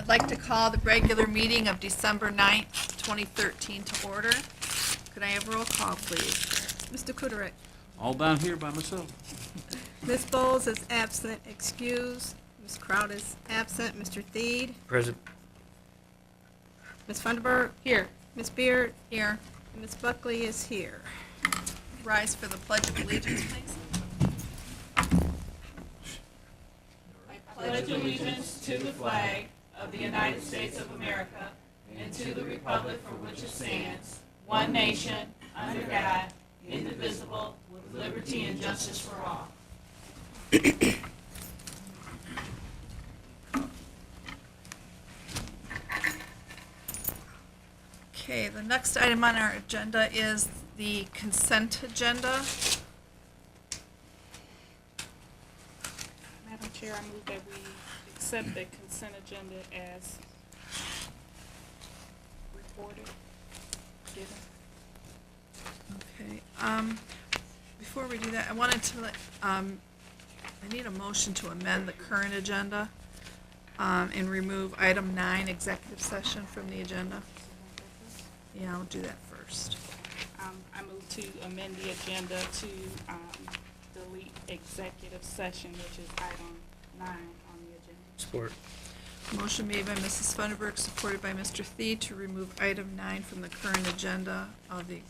I'd like to call the regular meeting of December 9th, 2013 to order. Could I have roll call, please? Mr. Kuderick. All down here by myself. Ms. Bowles is absent, excused. Ms. Kraut is absent. Mr. Theed. Present. Ms. Funderburk. Here. Ms. Beard. Here. And Ms. Buckley is here. Rise for the Pledge of Allegiance, please. Pledge allegiance to the flag of the United States of America and to the republic for which it stands, one nation, under God, indivisible, with liberty and justice for all. Okay, the next item on our agenda is the consent agenda. Madam Chair, I move that we accept the consent agenda as reported, given. Okay, before we do that, I wanted to let, I need a motion to amend the current agenda, and remove item 9, executive session, from the agenda. Yeah, I'll do that first. I move to amend the agenda to delete executive session, which is item 9 on the agenda. Support. Motion made by Mrs. Funderburk, supported by Mr. Thede, to remove item 9 from the current agenda of the,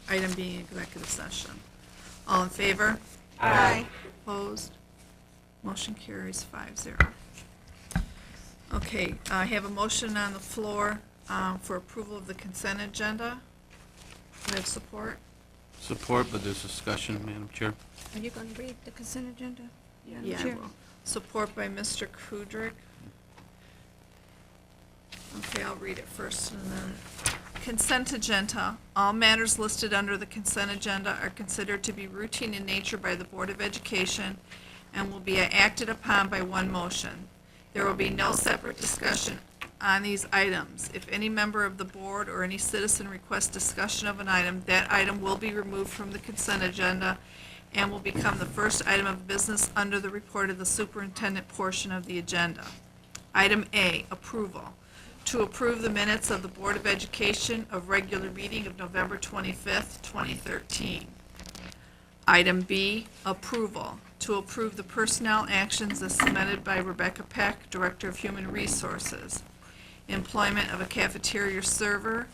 item being executive session. All in favor? Aye. Opposed? Motion carries 5-0. Okay, I have a motion on the floor for approval of the consent agenda. Do I have support? Support, but there's discussion, Madam Chair. Are you going to read the consent agenda? Yeah, I will. Support by Mr. Kudrick. Okay, I'll read it first and then. Consent agenda. All matters listed under the consent agenda are considered to be routine in nature by the Board of Education and will be acted upon by one motion. There will be no separate discussion on these items. If any member of the board or any citizen requests discussion of an item, that item will be removed from the consent agenda and will become the first item of business under the report of the superintendent portion of the agenda. Item A, approval. To approve the minutes of the Board of Education of regular meeting of November 25th, 2013. Item B, approval. To approve the personnel actions as submitted by Rebecca Peck, Director of Human Resources. Employment of a cafeteria server,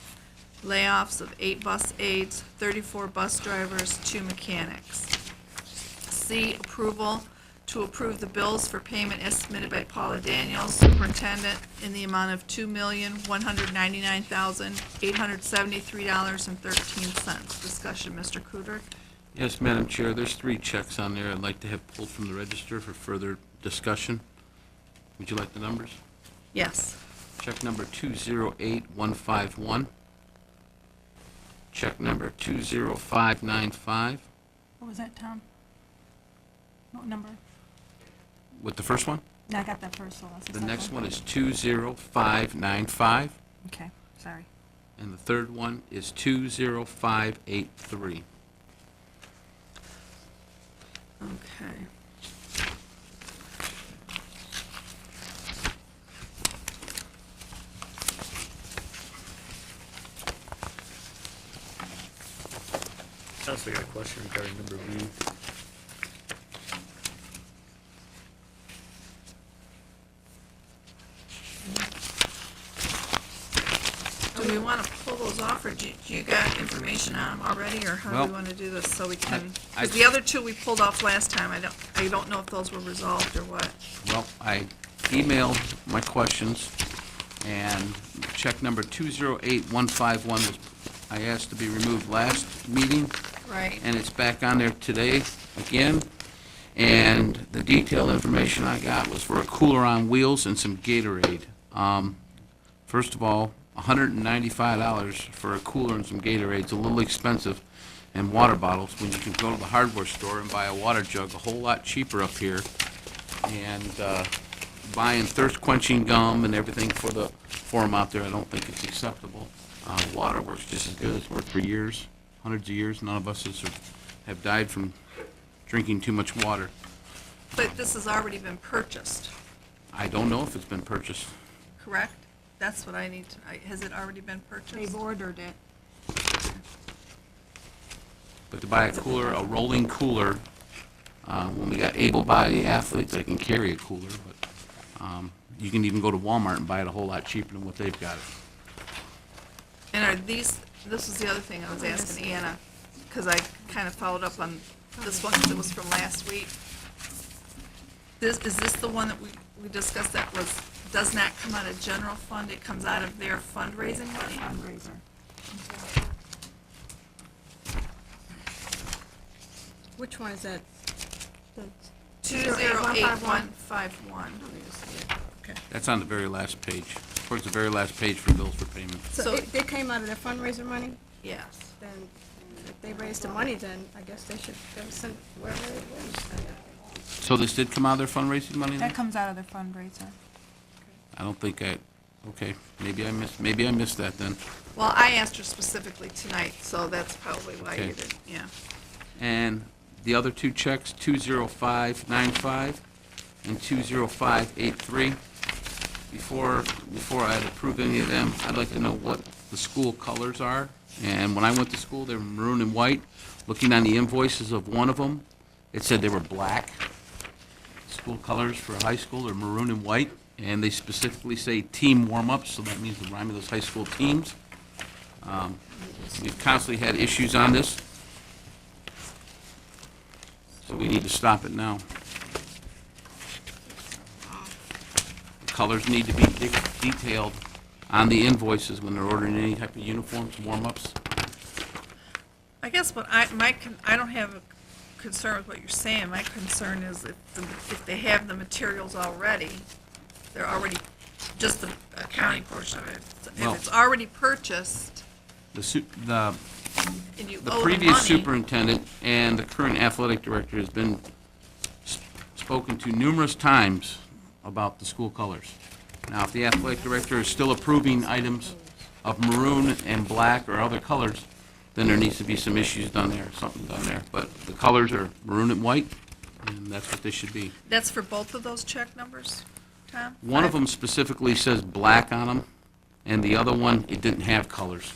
layoffs of 8 bus aides, 34 bus drivers, 2 mechanics. C, approval to approve the bills for payment as submitted by Paula Daniels, Superintendent, in the amount of $2,199,873.13. Discussion, Mr. Kudrick. Yes, Madam Chair, there's 3 checks on there I'd like to have pulled from the register for further discussion. Would you like the numbers? Yes. Check number 208151. Check number 20595. What was that, Tom? What number? With the first one? No, I got that first one. The next one is 20595. Okay, sorry. And the third one is 20583. Okay. I also got a question regarding number B. Do we want to pull those off, or do you got information on them already, or how do we Well, want to do this so we can? I- Because the other 2 we pulled off last time, I don't know if those were resolved or what. Well, I emailed my questions, and check number 208151 was, I asked to be removed last meeting, Right. and it's back on there today again. And the detailed information I got was for a cooler on wheels and some Gatorade. First of all, $195 for a cooler and some Gatorade is a little expensive, and water bottles, when you can go to the hardware store and buy a water jug a whole lot cheaper up here. And buying thirst-quenching gum and everything for them out there, I don't think it's acceptable. Water works just as good. It's worked for years, hundreds of years. None of us have died from drinking too much water. But this has already been purchased. I don't know if it's been purchased. correct? That's what I need to, has it already been purchased? They've ordered it. But to buy a cooler, a rolling cooler, when we got able-bodied athletes that can carry a cooler, but you can even go to Walmart and buy it a whole lot cheaper than what they've got it. And are these, this is the other thing I was asking Anna, because I kind of followed up on this one, because it was from last week. Is this the one that we discussed that does not come out of general fund, it comes out of their fundraising money? Fundraiser. Which one is that? The 208151. Okay. That's on the very last page, towards the very last page for bills for payment. So So- they came out of their fundraiser money? Yes. Then if they raised the money, then I guess they should send wherever it was. So this did come out of their fundraising money then? That comes out of their fundraiser. I don't think okay, maybe I missed that then. Well, I asked her specifically tonight, so that's probably why Okay. you didn't, yeah. And the other two checks, 20595 and 20583. Before I'd approve any of them, I'd like to know what the school colors are. And when I went to school, they were maroon and white. Looking on the invoices of one of them, it said they were black. School colors for high school are maroon and white, and they specifically say team warm-ups, so that means the Romulus High School teams. We've constantly had issues on this, so we need to stop it now. The colors need to be detailed on the invoices when they're ordering any type of uniforms, warm-ups. I guess what I don't have a concern with what you're saying. My concern is if they have the materials already, they're already, just the accounting portion of it. Well- If it's already purchased The and you The owe the previous money, superintendent and the current athletic director has been spoken to numerous times about the school colors. Now, if the athletic director is still approving items of maroon and black or other colors, then there needs to be some issues done there, something done there. But the colors are maroon and white, and that's what they should be. that's for both of those check numbers, Tom? One of them specifically says black on them, and the other one, it didn't have colors.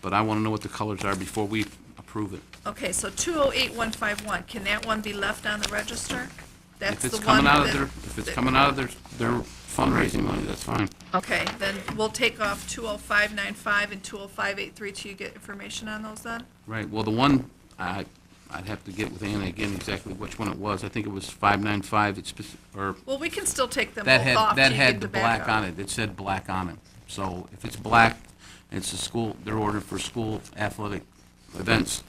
But I want to know what the colors are before we approve it. Okay, so 208151, can that one be left on the register? That's If it's the one coming out of that- their, if it's coming out of their fundraising money, that's fine. Okay, then we'll take off 20595 and 20583 till you get information on those then? Right, well, the one, I'd have to get with Anna again exactly which one it was. I think it was 595, or, Well, we can still take them that both off till had, that you had get the the black backup. on it. It said black on it. So if it's black, it's a school, they're ordered for school athletic events.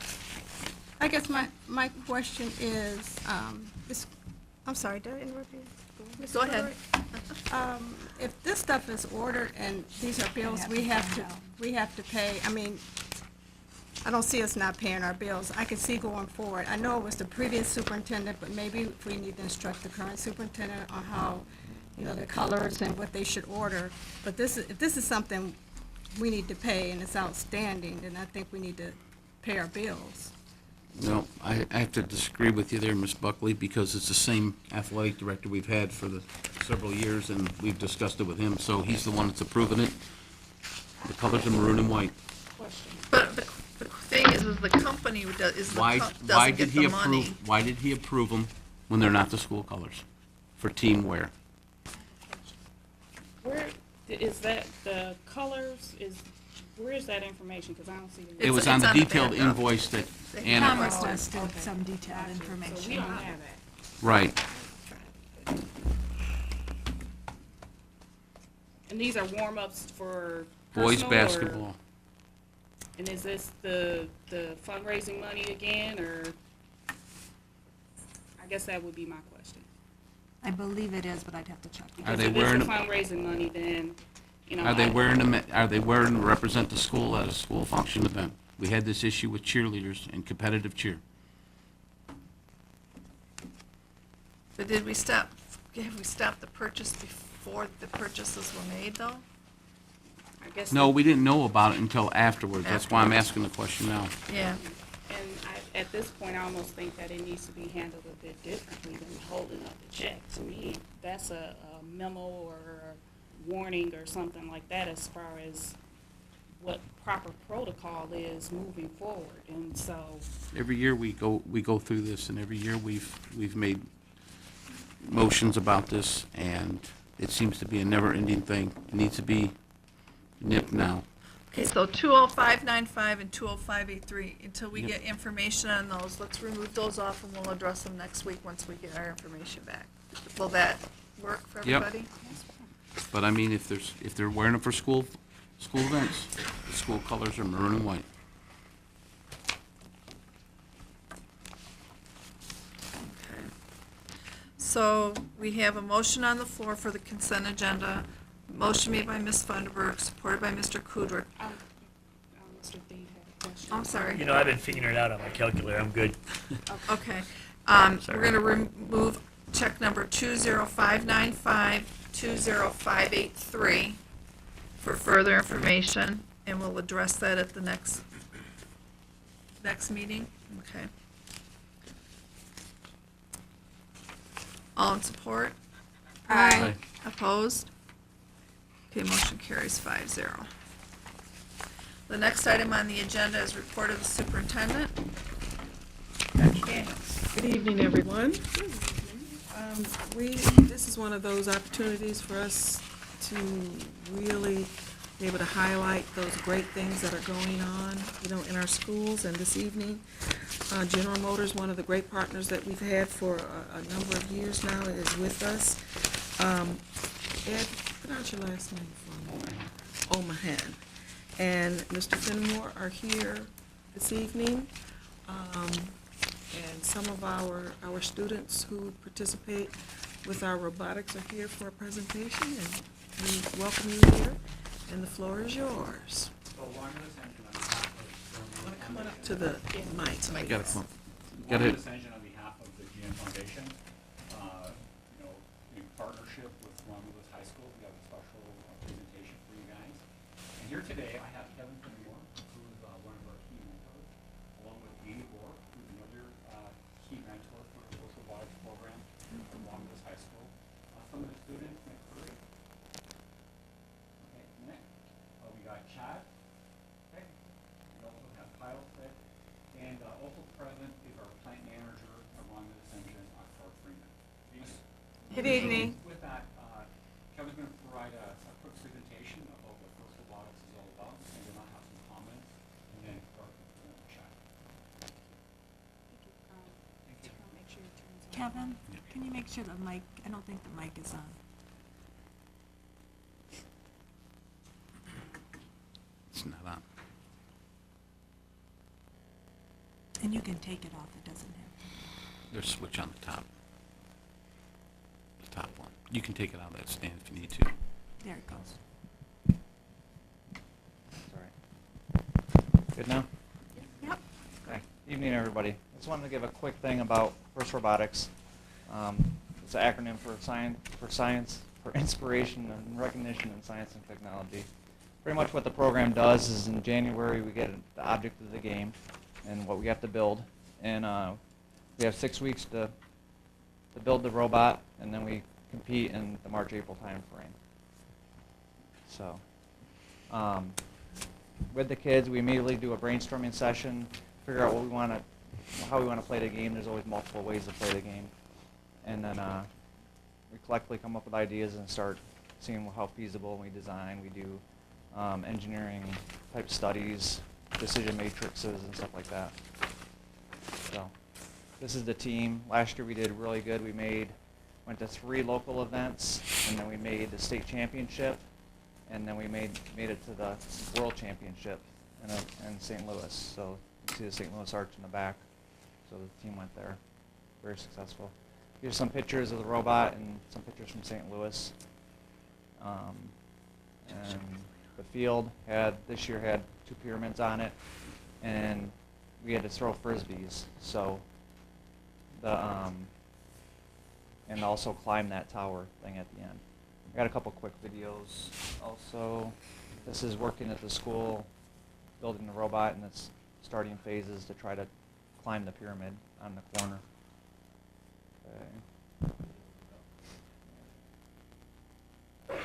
I guess my question is, I'm sorry, did I interrupt you? Mrs. Go ahead. Broderick? If this stuff is ordered and these are bills we have to pay, I mean, I don't see us not paying our bills. I can see going forward. I know it was the previous superintendent, but maybe if we need to instruct the current superintendent on how, the colors and what they should order. But if this is something we need to pay and it's outstanding, then I think we need to pay our bills. No, I have to disagree with you there, Ms. Buckley, because it's the same athletic director we've had for the several years, and we've discussed it with him, so he's the one that's approving it. The colors are maroon and white. But the thing is the company Why doesn't did get he the money. approve, why did he approve them when they're not the school colors for team wear? Where, is that, the colors, where is that information? Because I don't see it. It was It's on the on the detailed backup. invoice that The Anna, Commerce Requested some detailed So we information. don't have that. right. And these are warm-ups for Boys personal, or- basketball. And is this the fundraising money again, or? I guess that would be my question. I believe it is, but I'd have to check. Are they If wearing it's the them? fundraising money, then, Are they wearing them, are they wearing to represent the school at a school function event? We had this issue with cheerleaders and competitive cheer. But have we stopped the purchase before the purchases were made, though? I guess. No, we didn't know about it until afterwards. That's why I'm asking the question now. Yeah. And at this point, I almost think that it needs to be handled a bit differently than holding up the check. To me, that's a memo or warning or something like that as far as what proper protocol is moving forward. And so, Every year we go through this, and every year we've made motions about this, and it seems to be a never-ending thing. It needs to be nipped now. Okay, so 20595 and 20583, until we Yep. get information on those, let's remove those off and we'll address them next week once we get our information back. Will that work for Yep. everybody? But I mean, if they're wearing it for school events, the school colors are maroon and white. Okay. So we have a motion on the floor for the consent agenda. Motion made by Ms. Funderburg, supported by Mr. Kudrick. Mr. Dean had a question. I'm sorry. You know, I've been figuring it out on my calculator. I'm good. Okay. We're Sorry. going to remove check number 20595, 20583 for further information, and we'll address that at the next meeting. Okay. All in support? Aye. Opposed? Okay, motion carries 5-0. The next item on the agenda is report of the superintendent. Dr. Daniels. Good evening, everyone. This is one of those opportunities for us to really be able to highlight those great things that are going on, in our schools. And this evening, General Motors, one of the great partners that we've had for a number of years now, is with us. Ed, pronounce your last name for me. Omahan. And Mr. Fenimore are here this evening. And some of our students who participate with our robotics are here for a presentation, and we welcome you here, and the floor is yours. Want to come on up to the mic. Got it. please. Got it. Ascension on behalf of the GM Foundation, in partnership with Romulus High School, we have a special presentation for you guys. And here today, I have Kevin Fenimore, who is one of our key mentors, along with Amy Gore, who's another key mentor for the social robotics program from Romulus High School. Some of the students, Nick Curry. Okay, Nick. We got Chad. Okay. We also have Kyle Fick. And also present is our plant manager along with Ascension, Clark Freeman. Good evening. With that, Kevin's going to provide a quick presentation about what First Robotics is all about, and then I'll have some comments, and then Clark will chat. Make sure it turns on. Kevin, can you make sure the mic, I don't think the mic is on. It's not on. And you can take it off, it doesn't have. There's a switch on the top. The top one. You can take it out of that stand if you need to. There it goes. Sorry. Good now? Yep. Okay. Evening, everybody. I just wanted to give a quick thing about First Robotics. It's an acronym for inspiration and recognition in science and technology. Pretty much what the program does is in January we get the object of the game and what we have to build, and we have 6 weeks to build the robot, and then we compete in the March-April time frame. So, with the kids, we immediately do a brainstorming session, figure out how we want to play the game. There's always multiple ways to play the game, and then we collectively come up with ideas and start seeing how feasible we design. We do engineering type studies, decision matrices, and stuff like that. So, this is the team. Last year we did really good. We went to 3 local events, and then we made the state championship, and then we made it to the world championship in St. Louis. So you see the St. Louis arch in the back. So the team went there. Very successful. Here's some pictures of the robot and some pictures from St. Louis. And the field this year had 2 pyramids on it, and we had to throw frisbees. So and also climb that tower thing at the end. I got a couple quick videos also. This is working at the school, building the robot in its starting phases to try to climb the pyramid on the corner. Okay.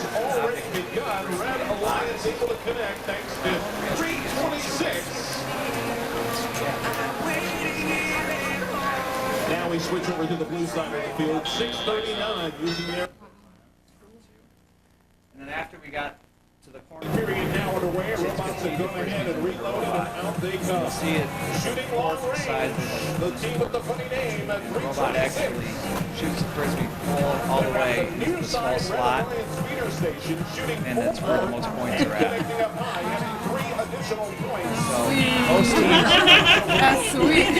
has already begun. Red Alliance able to connect thanks to 326. Now we switch over to the blue side of the field. 639 using their And then after we got to the corner, period now underway. Robots have gone ahead and reloaded, and out they come. see it Shooting long side range. of The team with the funny name at the robot actually 326. shoots the frisbee all the way into the small slot, and that's where the most points are at. Connecting up high, having 3 additional points. So most teams, That's sweet.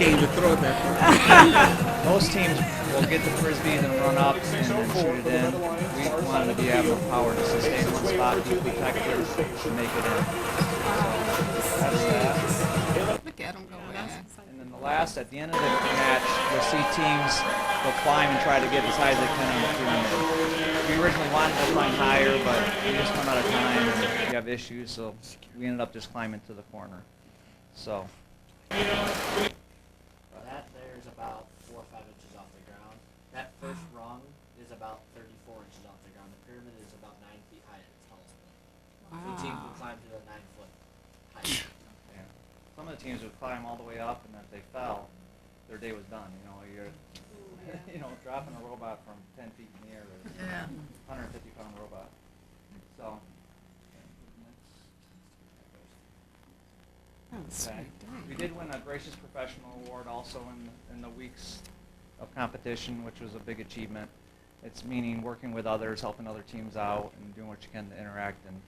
Can't even throw it that far. most teams will get the frisbees and run up and then shoot it in. We wanted to be able the power to sustain one spot, be protected, and make it in. That's that. Look at them go in. And then the last, at the end of the match, you'll see teams will climb and try to get as high as they can on the pyramid. We originally wanted to climb higher, but we just run out of time and we have issues, so we ended up just climbing to the corner. So. That there is about 4 or 5 inches off the ground. That first rung is about 34 inches off the ground. The pyramid is about 9 feet high at its tallest point. So the team can climb to the 9-foot height. Yeah. Some of the teams would climb all the way up, and if they fell, their day was done. You know, you're, dropping a robot from 10 feet in the air is Yeah. 150-pound robot. So. Okay. We did win a Gracious Professional Award also in the weeks of competition, which was a big achievement. It's meaning working with others, helping other teams out, and doing what you can to interact and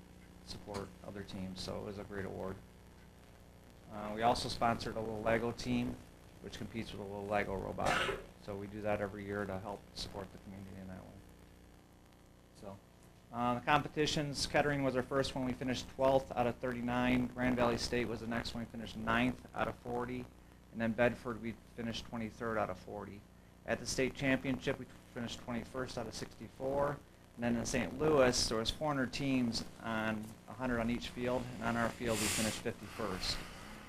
support other teams. So it was a great award. We also sponsored a little Lego team, which competes with a little Lego robot. So we do that every year to help support the community in that way. So the competitions, Kettering was our first one. We finished 12th out of 39. Grand Valley State was the next one. We finished 9th out of 40. And then Bedford, we finished 23rd out of 40. At the state championship, we finished 21st out of 64. And then in St. Louis, there was 400 teams on 100 on each field. And on our field, we finished 51st.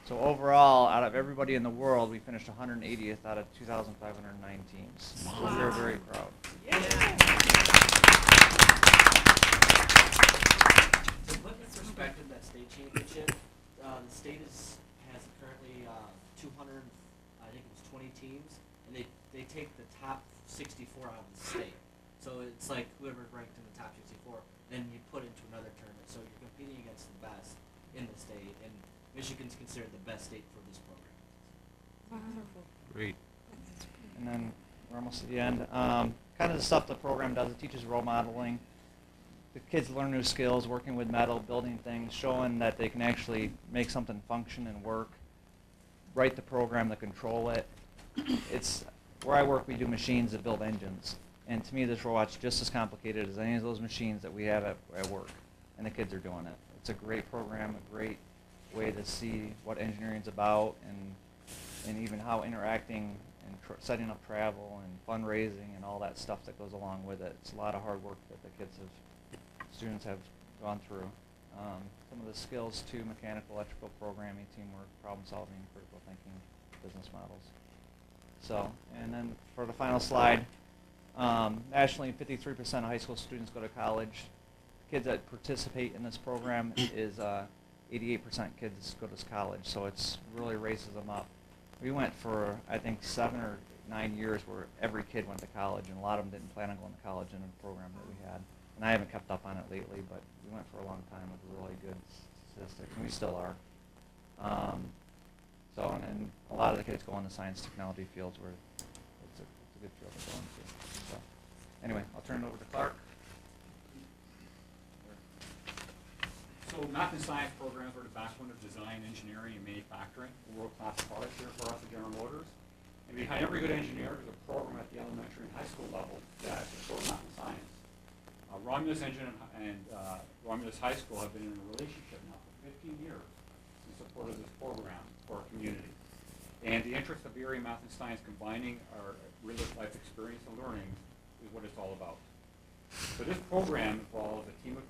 So overall, out of everybody in the world, we finished 180th out of 2,509 teams. Wow. So we're very proud. To put in perspective, that state championship, the state has currently 200, I think it was 20 teams, and they take the top 64 out of the state. So it's like whoever ranked in the top 64, then you put into another tournament. So you're competing against the best in the state, and Michigan's considered the best state for this program. Great. And then we're almost at the end. Kind of the stuff the program does, it teaches role modeling. The kids learn new skills, working with metal, building things, showing that they can actually make something function and work, write the program to control it. It's where I work, we do machines that build engines. And to me, this robot's just as complicated as any of those machines that we have at work. And the kids are doing it. It's a great program, a great way to see what engineering's about, and even how interacting and setting up travel and fundraising and all that stuff that goes along with it. It's a lot of hard work that the students have gone through. Some of the skills too: mechanical, electrical, programming, teamwork, problem solving, critical thinking, business models. So, and then for the final slide, nationally 53% of high school students go to college. Kids that participate in this program is 88% kids go to college, so it's really raises them up. We went for, I think, 7 or 9 years where every kid went to college, and a lot of them didn't plan on going to college in the program that we had. And I haven't kept up on it lately, but we went for a long time with really good statistics, and we still are. And a lot of the kids go in the science technology fields where it's a good field to go into. So, anyway, I'll turn it over to Clark. So math and science programs are the backbone of design, engineering, and manufacturing, world-class products here for us at General Motors. And behind every good engineer, there's a program at the elementary and high school level that supports math and science. Romulus Engine and Romulus High School have been in a relationship now for 15 years in support of this program for our community. And the interest of Erie Math and Science combining our real-life experience and learning is what it's all about. So this program involves a team of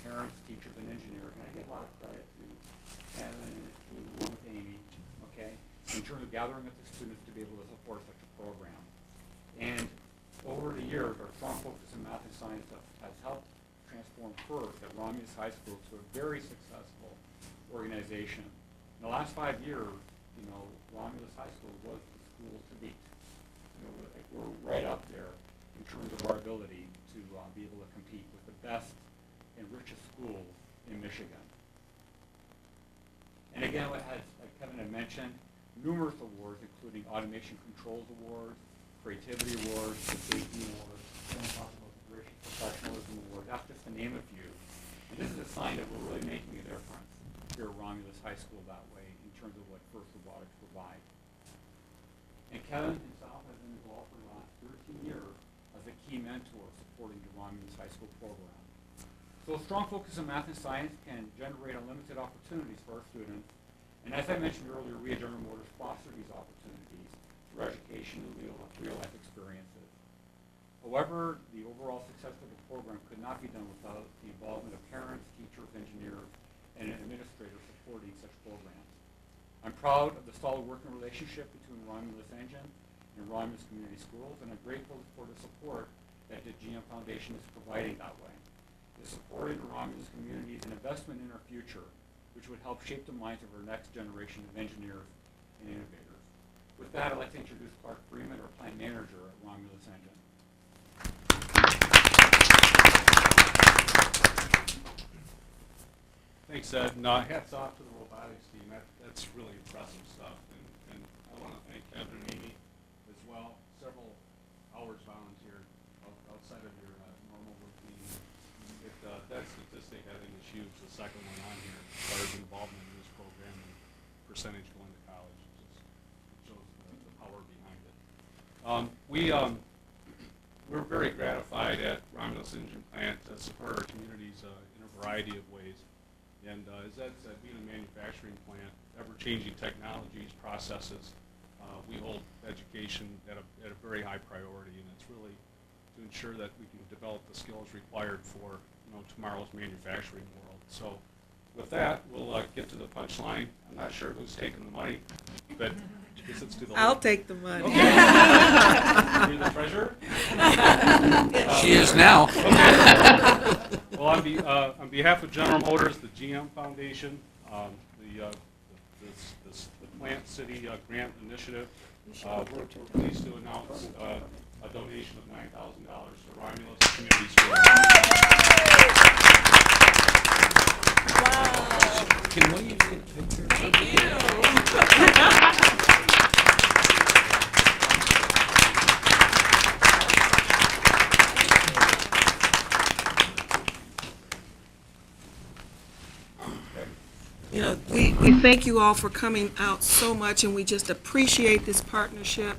parents, teachers, and engineers, and I give a lot of credit to Kevin, to Amy, okay, in terms of gathering up the students to be able to support such a program. And over the years, our strong focus in math and science has helped transformed first at Romulus High School to a very successful organization. In the last 5 years, Romulus High School was the school to beat. We're right up there in terms of our ability to be able to compete with the best and richest schools in Michigan. And again, like Kevin had mentioned, numerous awards, including Automation Controls Awards, Creativity Awards, Safety Awards, Professionalism Award, that's just to name a few. And this is a sign that we're really making a difference here at Romulus High School that way in terms of what FIRST Robotics provide. And Kevin himself has been involved for the last 13 years as a key mentor supporting the Romulus High School program. So a strong focus on math and science can generate unlimited opportunities for our students. And as I mentioned earlier, we at General Motors foster these opportunities through education and real-life experiences. However, the overall success of the program could not be done without the involvement of parents, teachers, engineers, and administrators supporting such programs. I'm proud of the solid working relationship between Romulus Engine and Romulus Community Schools, and I'm grateful for the support that the GM Foundation is providing that way. The support in the Romulus community is an investment in our future, which would help shape the minds of our next generation of engineers and innovators. With that, I'd like to introduce Clark Freeman, our plant manager at Romulus Engine. Thanks, Ed. And hats off to the robotics team. That's really impressive stuff. And I want to thank Kevin and Amy as well. Several hours volunteered outside of your normal routine. That statistic, I think, is huge. The second one on here, as far as involvement in this program and percentage going to college. It shows the power behind it. We're very gratified at Romulus Engine Plant to support our communities in a variety of ways. And as Ed said, being a manufacturing plant, ever-changing technologies, processes, we hold education at a very high priority, and it's really to ensure that we can develop the skills required for tomorrow's manufacturing world. So with that, we'll get to the punchline. I'm not sure who's taking the money, but I guess it's to the I'll take the money. Okay. Are you the treasurer? She is now. Okay. Well, on behalf of General Motors, the GM Foundation, the Plant City Grant Initiative, we're pleased to announce a donation of $9,000 to Romulus Community Schools. Wow. Can we get a picture? Thank you. We thank you all for coming out so much, and we just appreciate this partnership.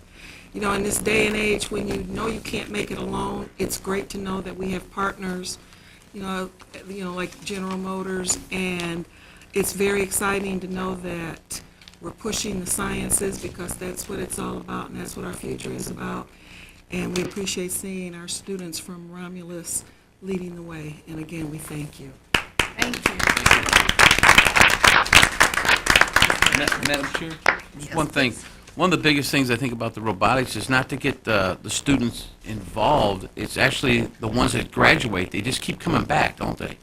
In this day and age when you can't make it alone, it's great to know that we have partners, like General Motors, and it's very exciting to know that we're pushing the sciences because that's what it's all about, and that's what our future is about. And we appreciate seeing our students from Romulus leading the way. And again, we thank you. Thank you. Madam Chair, just one thing. One of the biggest things I think about the robotics is not to get the students involved. It's actually the ones that graduate. They just keep coming back, don't they?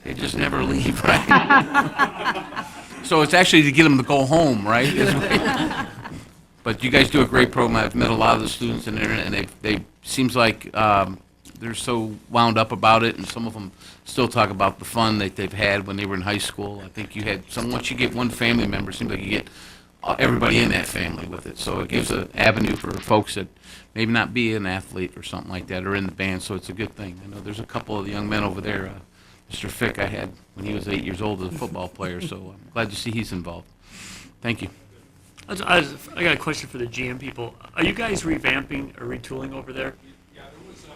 They just never leave, right? So it's actually to get them to go home, right? But you guys do a great program. I've met a lot of the students in there, and they seems like they're so wound up about it, and some of them still talk about the fun that they've had when they were in high school. I think you had once you get one family member, it seems like you get everybody in that family with it. So it gives an avenue for folks that maybe not be an athlete or something like that, or in the band, so it's a good thing. I know there's a couple of young men over there. Mr. Fick I had when he was 8 years old as a football player, so I'm glad to see he's involved. Thank you. I got a question for the GM people. Are you guys revamping or retooling over there? Yeah, there was an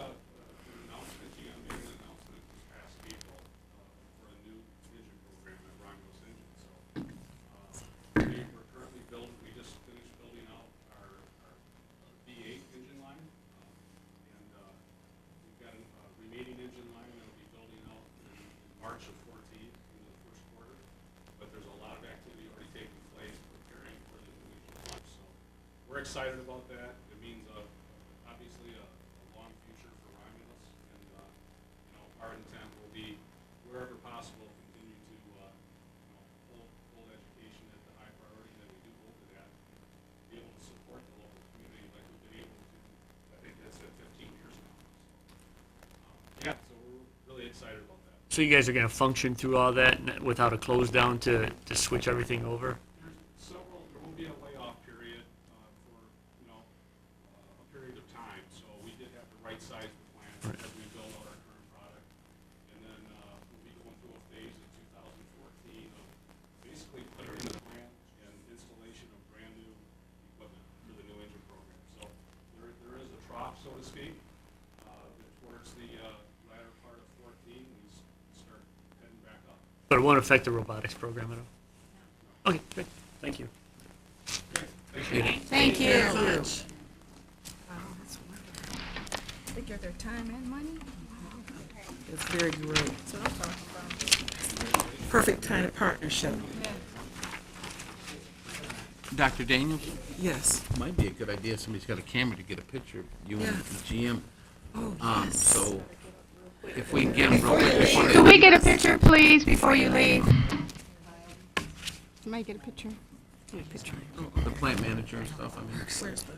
announcement, GM made an announcement this past April for a new engine program at Romulus Engine. So we're currently we just finished building out our V8 engine line, and we've got a remaining engine line that will be building out in March of 14 in the first quarter. But there's a lot of activity already taking place preparing for the new engine launch. So we're excited about that. It means obviously a long future for Romulus, and our intent will be So you guys are gonna function through all that without a close down to switch everything over? There will be a layoff period for, a period of time. So we did have to right-size the plant as we build out our current product. And then we'll be going through a phase in 2014 of basically clearing the plant and installation of brand-new equipment for the new engine program. So there is a trough, so to speak, towards the latter part of 14, we start heading back up. But it won't affect the robotics program at all? Okay, great, thank you. Thank you very much. They give their time and money. It's very great. That's what I'm talking about. Perfect kind of partnership. Dr. Daniels, Yes. might be a good idea if somebody's got a camera to get a picture of you and Yeah. the GM. Oh, yes. So if we can get them real quick. Could we get a picture, please, before you leave? Somebody get a picture? The plant manager and stuff, I mean. Where's the?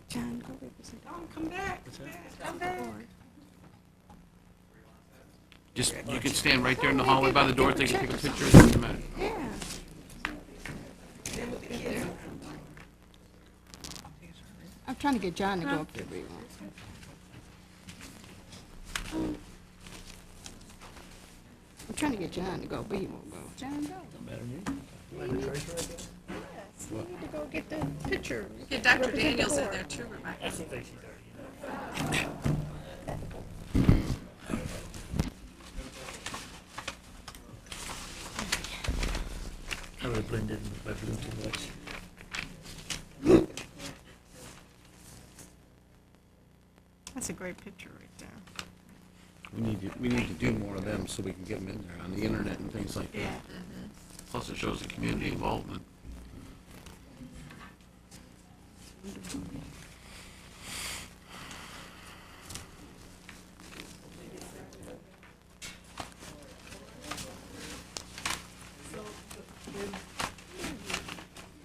John, go represent. Come back. Come back. Just, you can stand right there in the hallway by the door, they can take a picture, it doesn't matter. Yeah. I'm trying to get John to go up there, but he won't. I'm trying to get John to go, but he won't go. John, go. Yes, you need to go get the picture. Get Dr. Daniels in there too, Rebecca. I think she's already in. I would blend in with my blue too much. That's a great picture right there. We need to do more of them so we can get them in there on the internet and things like that. Plus it shows the community involvement.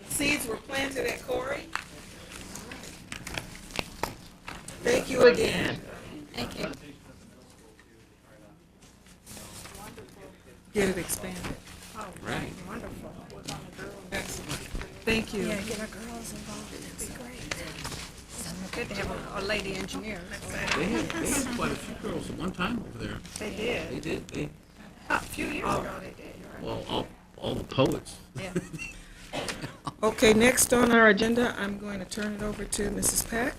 Seeds were planted at Corey. Thank you again. Thank you. Get it expanded. Oh, Right. wonderful. Excellent. Thank you. Yeah, get our girls involved, it'd be great. Good to have a lady engineer. They had quite a few girls at one time over there. They did. They did, A few years ago, they did. well, all the poets. Yeah. Okay, next on our agenda, I'm going to turn it over to Mrs. Pack.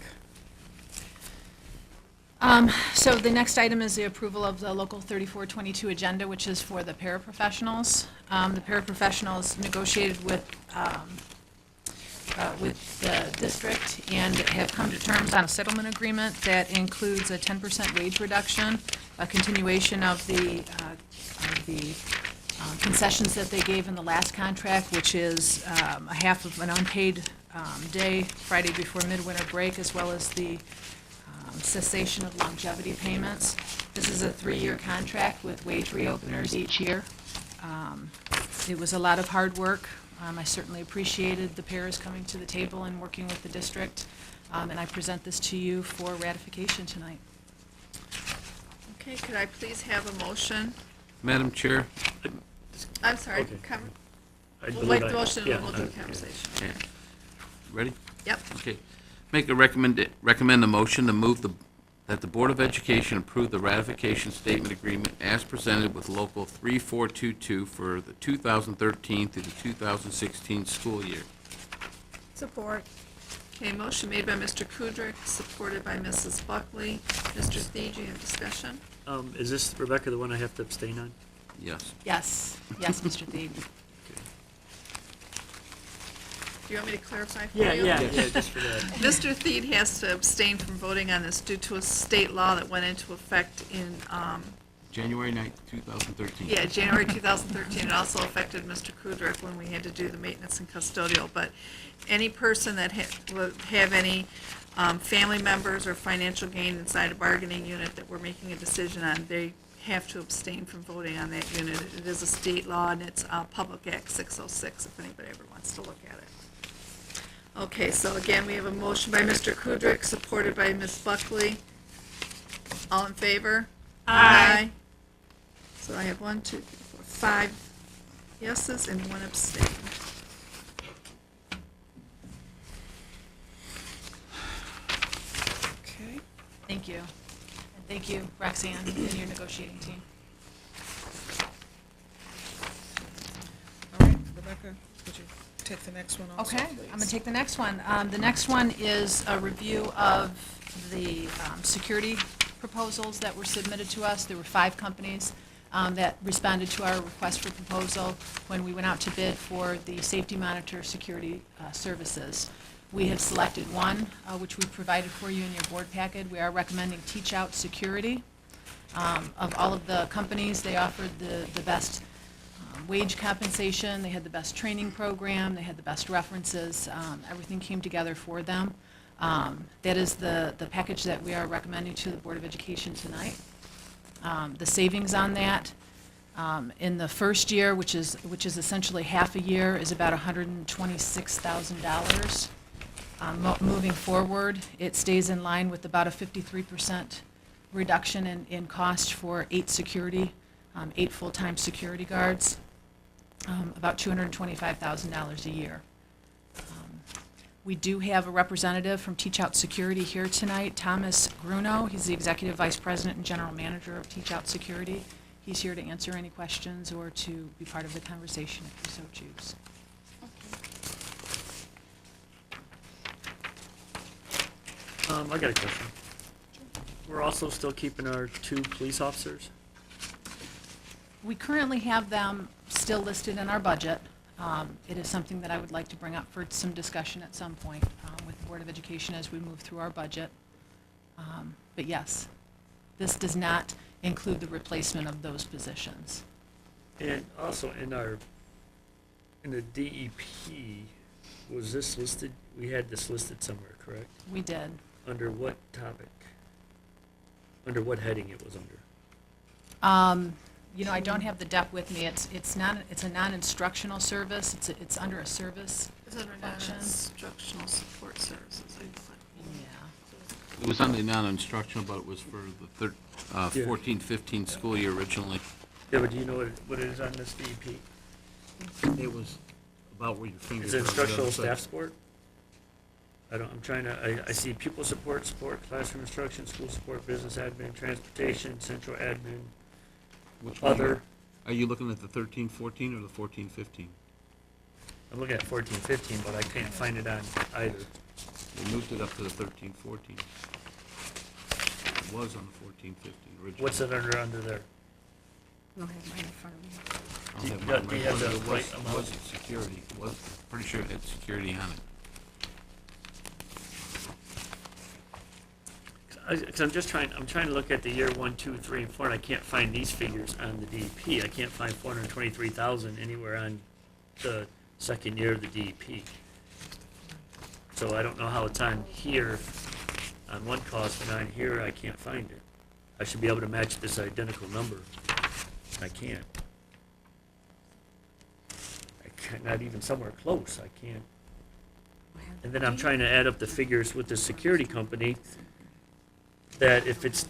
So the next item is the approval of the Local 3422 agenda, which is for the paraprofessionals. The paraprofessionals negotiated with the district and have come to terms on a settlement agreement that includes a 10% wage reduction, a continuation of the concessions that they gave in the last contract, which is a half of an unpaid day, Friday before midwinter break, as well as the cessation of longevity payments. This is a 3-year contract with wage reopeners each year. It was a lot of hard work. I certainly appreciated the pairs coming to the table and working with the district, and I present this to you for ratification tonight. Okay, could I please have a motion? Madam Chair, I'm sorry, Okay. I we'll believe wait I- the motion yeah, and we'll do okay. conversation. okay. Ready? Yep. Okay. Make a recommend a motion to move that the Board of Education approve the ratification statement agreement as presented with Local 3422 for the 2013 through the 2016 school year. Support. Okay, motion made by Mr. Kudrick, supported by Mrs. Buckley. Mr. Steed, you have discussion? Is this, Rebecca, the one I have to abstain on? Yes. Yes, yes, Mr. Thied. Do you want me to clarify for Yeah, you? yeah, yeah, just for that. Mr. Thied has to abstain from voting on this due to a state law that went into effect in, January 9th, 2013. yeah, January 2013. It also affected Mr. Kudrick when we had to do the maintenance and custodial. But any person that would have any family members or financial gain inside a bargaining unit that we're making a decision on, they have to abstain from voting on that unit. It is a state law, and it's Public Act 606, if anybody ever wants to look at it. Okay, so again, we have a motion by Mr. Kudrick, supported by Ms. Buckley. All in favor? Aye. So I have 1, 2, 3, 4, 5 yeses and 1 abstain. Okay. Thank you. And thank you, Roxanne, and your negotiating team. All right, Rebecca, would you take the next one also, Okay, please? I'm gonna take the next one. The next one is a review of the security proposals that were submitted to us. There were 5 companies that responded to our request for proposal when we went out to bid for the safety monitor security services. We have selected one, which we provided for you in your board packet. We are recommending Teach Out Security. Of all of the companies, they offered the best wage compensation, they had the best training program, they had the best references, everything came together for them. That is the package that we are recommending to the Board of Education tonight. The savings on that, in the first year, which is essentially half a year, is about $126,000. Moving forward, it stays in line with about a 53% reduction in cost for 8 security, 8 full-time security guards, about $225,000 a year. We do have a representative from Teach Out Security here tonight, Thomas Gruno. He's the Executive Vice President and General Manager of Teach Out Security. He's here to answer any questions or to be part of the conversation if you so choose. I got a question. We're also still keeping our 2 police officers? We currently have them still listed in our budget. It is something that I would like to bring up for some discussion at some point with the Board of Education as we move through our budget. But yes, this does not include the replacement of those positions. And also in the DEP, was this listed, we had this listed somewhere, correct? We did. Under what topic? Under what heading it was under? You know, I don't have the DEP with me. It's a non-instructional service. It's under a service Is it function. instructional support services? Yeah. It was on the non-instructional, but it was for the 14-15 school year originally. Yeah, but do you know what it is on this DEP? It was about where your fingers Is it are. instructional staff support? I see pupil support, classroom instruction, school support, business admin, transportation, central admin, Which one? other. Are you looking at the 13-14 or the 14-15? I'm looking at 14-15, but I can't find it on either. We moved it up to the 13-14. It was on the 14-15 originally. What's it under there? I don't have mine in front of me. I don't have Do mine you right have here, the but it right amount? was security. It was, pretty sure it had security on it. Because I'm trying to look at the year 1, 2, 3, and 4, and I can't find these figures on the DEP. I can't find 423,000 anywhere on the second year of the DEP. So I don't know how it's on here, on one cost, and on here, I can't find it. I should be able to match this identical number. I can't. Not even somewhere close, I can't. And then I'm trying to add up the figures with the security company, that if it's,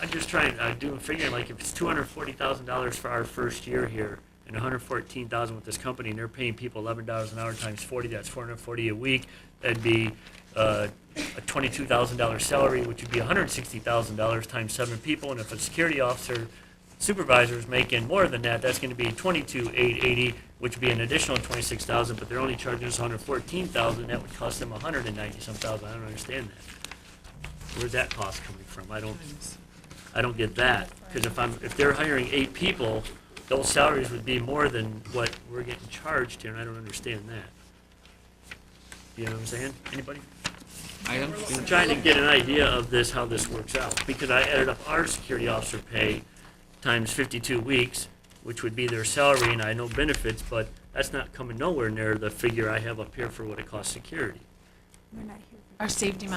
I'm just trying, figuring like if it's $240,000 for our first year here, and $114,000 with this company, and they're paying people $11 an hour times 40, that's $440 a week, that'd be a $22,000 salary, which would be $160,000 times 7 people, and if a security officer supervisor is making more than that, that's gonna be $22,880, which would be an additional $26,000, but they're only charging us $114,000, that would cost them $190-some thousand. I don't understand that. Where's that cost coming from? I don't get that, because if they're hiring 8 people, those salaries would be more than what we're getting charged here, and I don't understand that. You know what I'm saying? Anybody? I I'm understand. trying to get an idea of this, how this works out, because I added up our security officer pay times 52 weeks, which would be their salary, and I know benefits, but that's not coming nowhere near the figure I have up here for what it costs security. We're not here for Our safety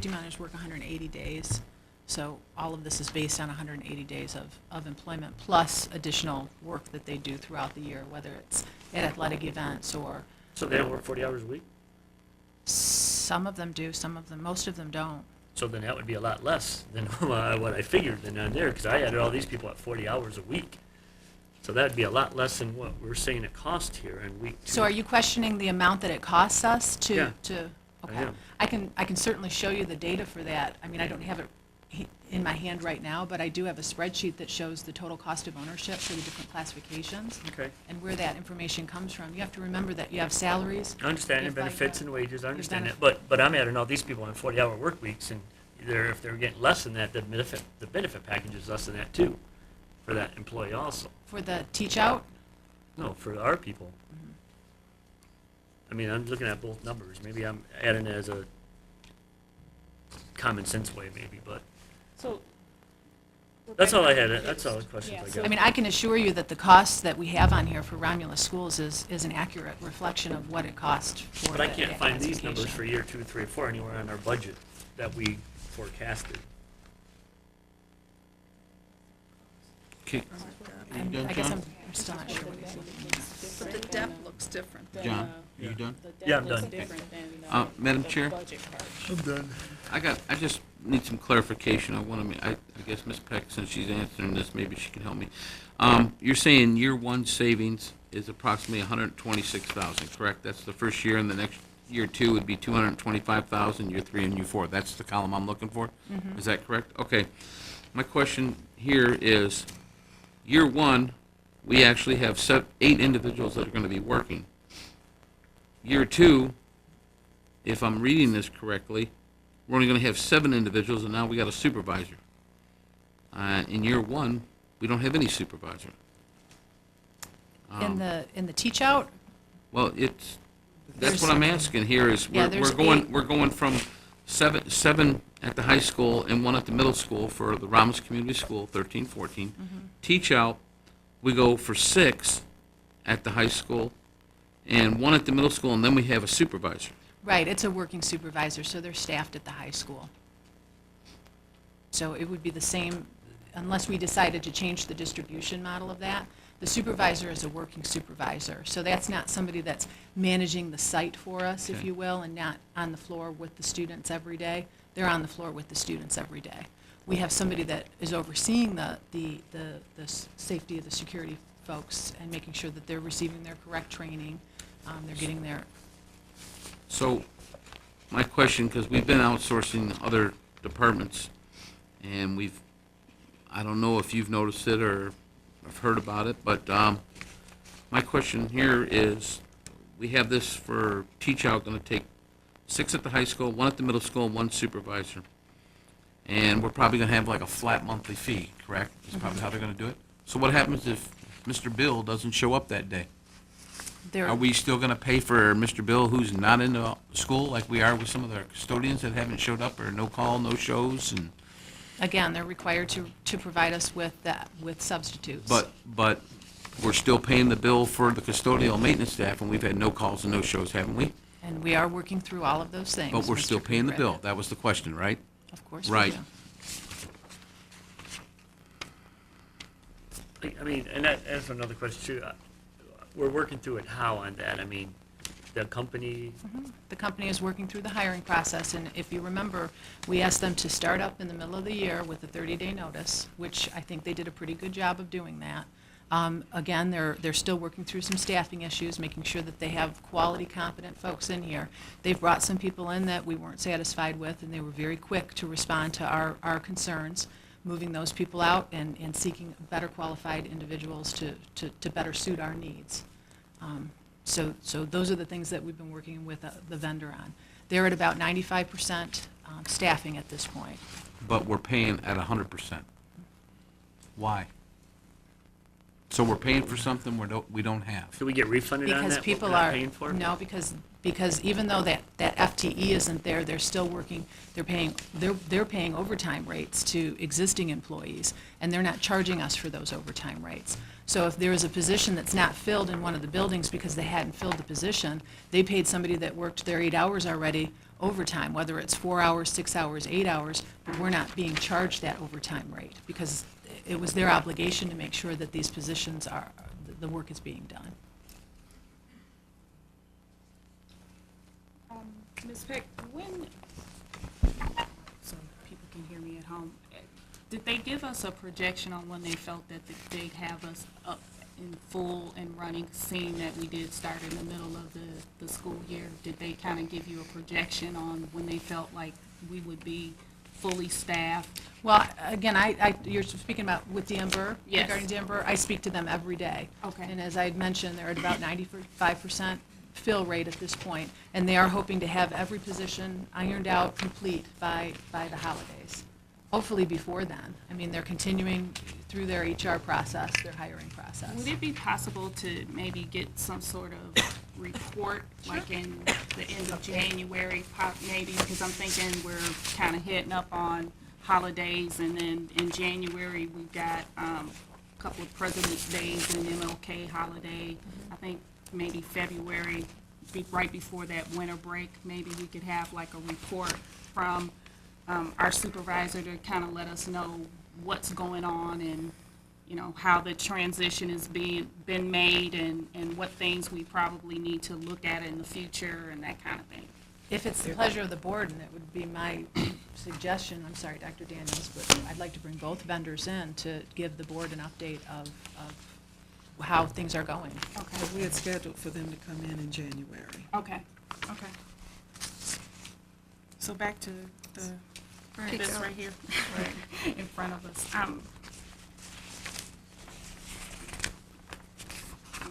monitors work 180 days, so all of this is based on 180 days of employment, plus additional work that they do throughout the year, whether it's at athletic events or. So they don't work 40 hours a week? Some of them do, most of them don't. So then that would be a lot less than what I figured than on there, because I added all these people at 40 hours a week. So that'd be a lot less than what we're saying it cost here in week 2. So are you questioning the amount that it costs us to? Yeah, Okay. am. I can certainly show you the data for that. I mean, I don't have it in my hand right now, but I do have a spreadsheet that shows the total cost of ownership for the different classifications. Okay. And where that information comes from. You have to remember that you have salaries. I understand, you and have benefits FICA, and wages, I understand benef- that, but I'm adding all these people on 40-hour work weeks, and if they're getting less than that, the benefit package is less than that too, for that employee also. For the teach out, No, for our people. I mean, I'm looking at both numbers, maybe I'm adding it as a common sense way maybe, but So. that's all I Rebecca, had, that's all the questions I yeah, got. I mean, I can assure you that the costs that we have on here for Romulus schools is an accurate reflection of what it cost for But I the- can't that find these numbers classification. for year 2, 3, or 4 anywhere on our budget that we forecasted. Okay, I'm- You done, I guess John? I'm still not sure what he's looking at. But the depth looks different. John, are you done? Yeah, I'm done. Madam Chair? I just need some clarification. I guess Ms. Peck, since she's answering this, maybe she can help me. You're saying year 1 savings is approximately 126,000, correct? That's the first year, and the next year 2 would be 225,000, year 3 and year 4. That's the column I'm looking for? Is that correct? Okay. My question here is, year 1, we actually have 8 individuals that are going to be working. Year 2, if I'm reading this correctly, we're only going to have 7 individuals, and now we got a supervisor. In year 1, we don't have any supervisor. In the teach out, Well, that's There's- what I'm asking here is, Yeah, we're there's going, 8. we're going from seven at the high school and 1 at the middle school for the Romulus Community School, 13, 14. Teach out, we go for 6 at the high school and 1 at the middle school, and then we have a supervisor. right, it's a working supervisor, so they're staffed at the high school. So it would be the same, unless we decided to change the distribution model of that. The supervisor is a working supervisor, so that's not somebody that's managing the site for us, if Okay. you will, and not on the floor with the students every day. They're on the floor with the students every day. We have somebody that is overseeing the safety of the security folks and making sure that they're receiving their correct training, they're getting their, So, my question, because we've been outsourcing other departments, and I don't know if you've noticed it or have heard about it, but my question here is, we have this for teach out, going to take 6 at the high school, 1 at the middle school, and 1 supervisor. And we're probably going to have like a flat monthly fee, correct? That's probably how they're going to do it? So what happens if Mr. Bill doesn't show up that day? their. Are we still gonna pay for Mr. Bill who's not in the school like we are with some of the custodians that haven't showed up, or no call, no shows, and, Again, they're required to provide us with that, with substitutes. but we're still paying the bill for the custodial maintenance staff, and we've had no calls and no shows, haven't we? And we are working through all of those things. But we're Mr. still paying the Correct. bill. That was the question, right? Of course we Right. do. I mean, and that's another question too. We're working through it how on that? I mean, the company, The company is working through the hiring process, and if you remember, we asked them to start up in the middle of the year with a 30-day notice, which I think they did a pretty good job of doing that. Again, they're still working through some staffing issues, making sure that they have quality, competent folks in here. They've brought some people in that we weren't satisfied with, and they were very quick to respond to our concerns, moving those people out and seeking better qualified individuals to better suit our needs. So those are the things that we've been working with the vendor on. They're at about 95% staffing at this point. But we're paying at 100%. Why? So we're paying for something we don't have. do we get refunded on Because that, what people we're not are, paying for? no, because even though that FTE isn't there, they're still working, they're paying overtime rates to existing employees, and they're not charging us for those overtime rates. So if there is a position that's not filled in one of the buildings because they hadn't filled the position, they paid somebody that worked their 8 hours already overtime, whether it's 4 hours, 6 hours, 8 hours, but we're not being charged that overtime rate, because it was their obligation to make sure that these positions the work is being done. Ms. Peck, when, can hear me at home. Did they give us a projection on when they felt that they'd have us up in full and running, seeing that we did start in the middle of the school year? Did they kind of give you a projection on when they felt like we would be fully staffed? Well, again, you're speaking about with Denver? Yes. Regarding Denver, I speak to them every day. Okay. And as I had mentioned, they're at about 95% fill rate at this point, and they are hoping to have every position ironed out, complete by the holidays. Hopefully before then. I mean, they're continuing through their HR process, their hiring process. Would it be possible to maybe get some sort of report, like in the end of January, maybe? Because I'm thinking we're kind of heading up on holidays, and then in January, we've got a couple of President's Days and MLK holiday. I think maybe February, right before that winter break, maybe we could have like a report from our supervisor to kind of let us know what's going on and, you know, how the transition is been made and what things we probably need to look at in the future and that kind of thing. If it's the pleasure of the board, and it would be my suggestion, I'm sorry, Dr. Daniels, but I'd like to bring both vendors in to give the board an update of how things are going. Okay. We had scheduled for them to come in January. Okay. So back to this right here in front of us. I'm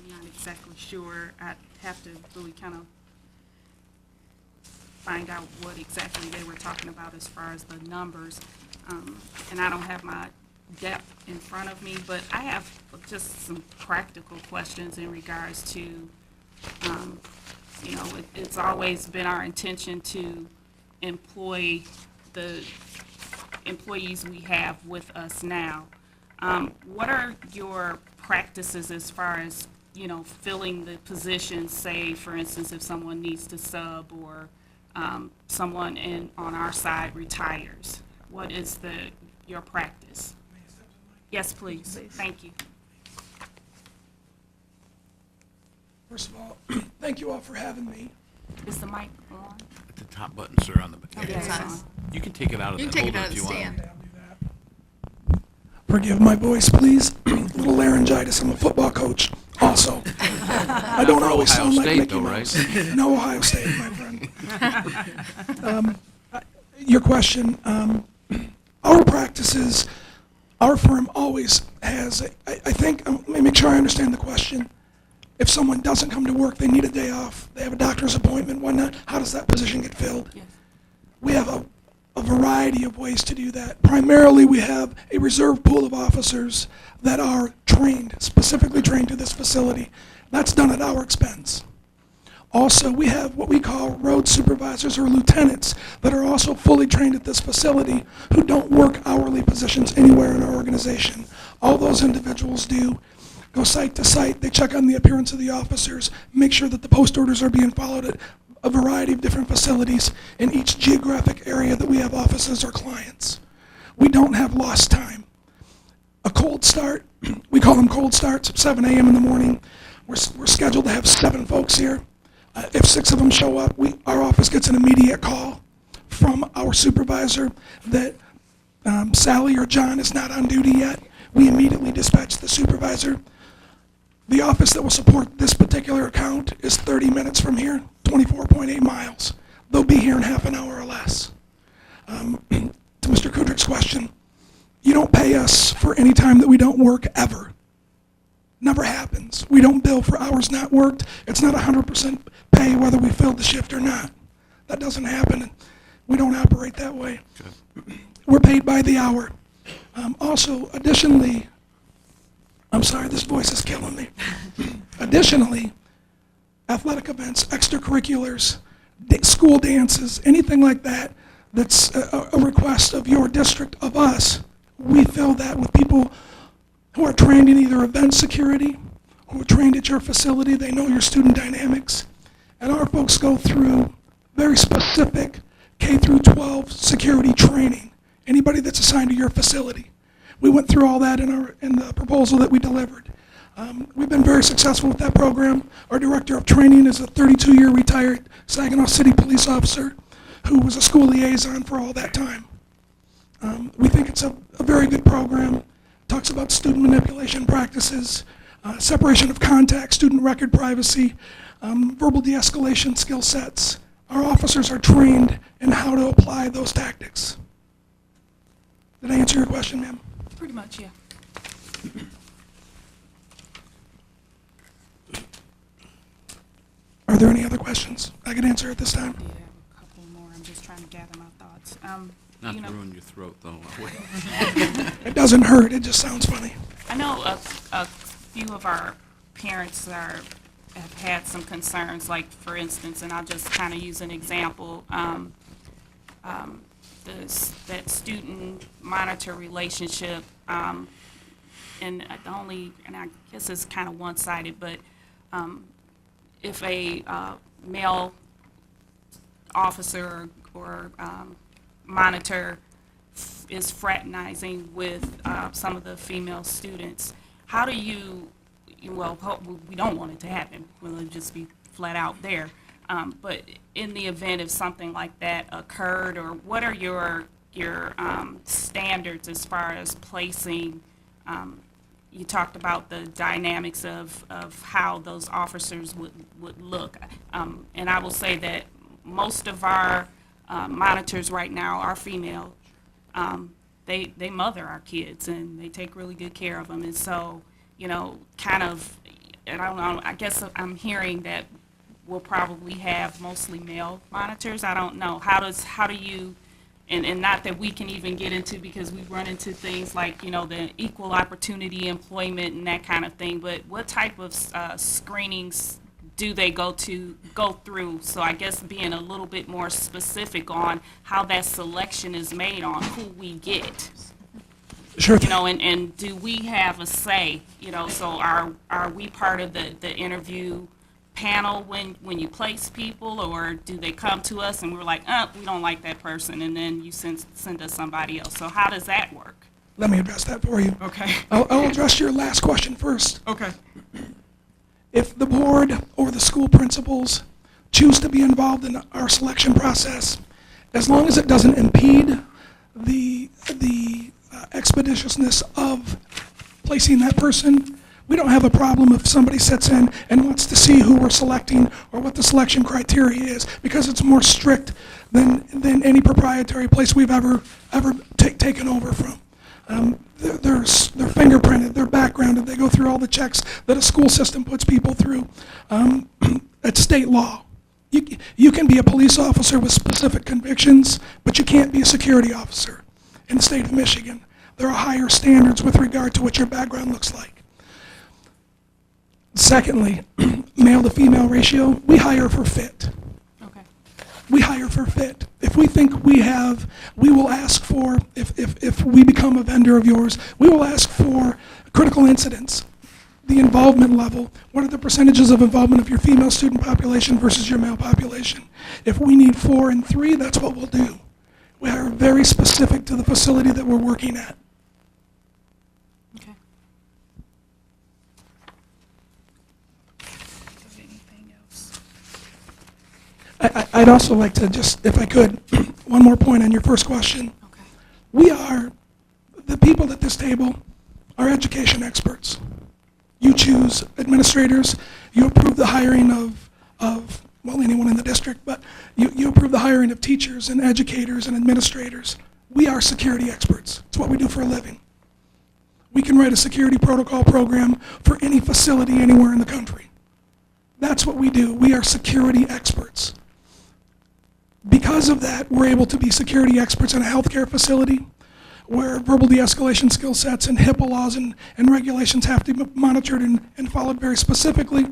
not exactly sure. I'd have to really kind of find out what exactly they were talking about as far as the numbers. And I don't have my depth in front of me, but I have just some practical questions in regards to, you know, it's always been our intention to employ the employees we have with us now. What are your practices as far as, you know, filling the positions, say, for instance, if someone needs to sub or someone on our side retires? What is your practice? Yes, please. Thank you. First of all, thank you all for having me. Is the mic on? At the top button, sir, on the back. Okay, it's on. You can take it out of the holder if you want. Forgive my voice, please. Little laryngitis. I'm a football coach also. I don't always Ohio sound like State, Mickey though, Mouse. right? No, Ohio State, my friend. Your question, our practices, our firm always has, I think, let me make sure I understand the question. If someone doesn't come to work, they need a day off, they have a doctor's appointment, whatnot, how does that position get filled? Yes. We have a variety of ways to do that. Primarily, we have a reserve pool of officers that are trained, specifically trained to this facility. That's done at our expense. Also, we have what we call road supervisors or lieutenants that are also fully trained at this facility who don't work hourly positions anywhere in our organization. All those individuals do go site to site, they check on the appearance of the officers, make sure that the post orders are being followed at a variety of different facilities in each geographic area that we have offices or clients. We don't have lost time. A cold start, we call them cold starts, 7 a.m. in the morning. We're scheduled to have 7 folks here. If 6 of them show up, our office gets an immediate call from our supervisor that Sally or John is not on duty yet. We immediately dispatch the supervisor. The office that will support this particular account is 30 minutes from here, 24.8 miles. They'll be here in half an hour or less. To Mr. Kudrick's question, you don't pay us for any time that we don't work ever. Never happens. We don't bill for hours not worked. It's not 100% pay whether we filled the shift or not. That doesn't happen. We don't operate that way. We're paid by the hour. Also, additionally, I'm sorry, this voice is killing me. Additionally, athletic events, extracurriculars, school dances, anything like that that's a request of your district, of us, we fill that with people who are trained in either event security, who are trained at your facility, they know your student dynamics, and our folks go through very specific K through 12 security training. Anybody that's assigned to your facility. We went through all that in the proposal that we delivered. We've been very successful with that program. Our director of training is a 32-year retired Saginaw City police officer who was a school liaison for all that time. We think it's a very good program. Talks about student manipulation practices, separation of contact, student record privacy, verbal de-escalation skill sets. Our officers are trained in how to apply those tactics. Did I answer your question, ma'am? Pretty much, yeah. Are there any other questions I can answer at this time? I did have a couple more. I'm just trying to gather my thoughts. Not you to know, ruin your throat, though. It doesn't hurt, it just sounds funny. I know a few of our parents have had some concerns, like, for instance, and I'll just kind of use an example, that student monitor relationship, and I guess it's kind of one-sided, but if a male officer or monitor is fraternizing with some of the female students, how do you, well, we don't want it to happen, we'll just be flat out there, but in the event if something like that occurred, or what are your standards as far as placing, you talked about the dynamics of how those officers would look, and I will say that most of our monitors right now are female. They mother our kids and they take really good care of them, and so, you know, kind of, and I don't know, I guess I'm hearing that we'll probably have mostly male monitors. I don't know. How do you, and not that we can even get into, because we run into things like, you know, the equal opportunity employment and that kind of thing, but what type of screenings do they go through? So I guess being a little bit more specific on how that selection is made on who we get. Sure. You know, and do we have a say? You know, so are we part of the interview panel when you place people, or do they come to us and we're like, we don't like that person, and then you send us somebody else? So how does that work? Let me address that for you. Okay. I'll address your last question first. Okay. If the board or the school principals choose to be involved in our selection process, as long as it doesn't impede the expeditiousness of placing that person, we don't have a problem if somebody sits in and wants to see who we're selecting or what the selection criteria is, because it's more strict than any proprietary place we've ever taken over from. They're fingerprinted, they're backgrounded, they go through all the checks that a school system puts people through. It's state law. You can be a police officer with specific convictions, but you can't be a security officer in the state of Michigan. There are higher standards with regard to what your background looks like. Secondly, male to female ratio, we hire for fit. Okay. We hire for fit. If we think we will ask for, if we become a vendor of yours, we will ask for critical incidents, the involvement level. What are the percentages of involvement of your female student population versus your male population? If we need 4 and 3, that's what we'll do. We are very specific to the facility that we're working at. Okay. Anything else? I'd also like to just, if I could, one more point on your first question. Okay. We are, the people at this table are education experts. You choose administrators, you approve the hiring of well, anyone in the district, but you approve the hiring of teachers and educators and administrators. We are security experts. It's what we do for a living. We can write a security protocol program for any facility anywhere in the country. That's what we do. We are security experts. Because of that, we're able to be security experts in a healthcare facility where verbal de-escalation skill sets and HIPAA laws and regulations have to be monitored and followed very specifically.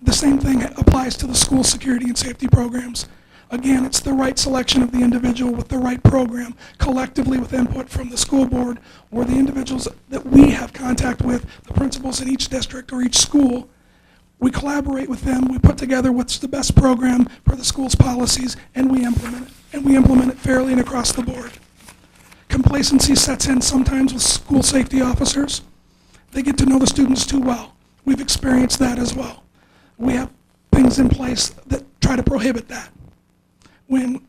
The same thing applies to the school security and safety programs. Again, it's the right selection of the individual with the right program, collectively with input from the school board or the individuals that we have contact with, the principals in each district or each school. We collaborate with them, we put together what's the best program for the school's policies, and we implement it. And we implement it fairly and across the board. Complacency sets in sometimes with school safety officers. They get to know the students too well. We've experienced that as well. We have things in place that try to prohibit that. When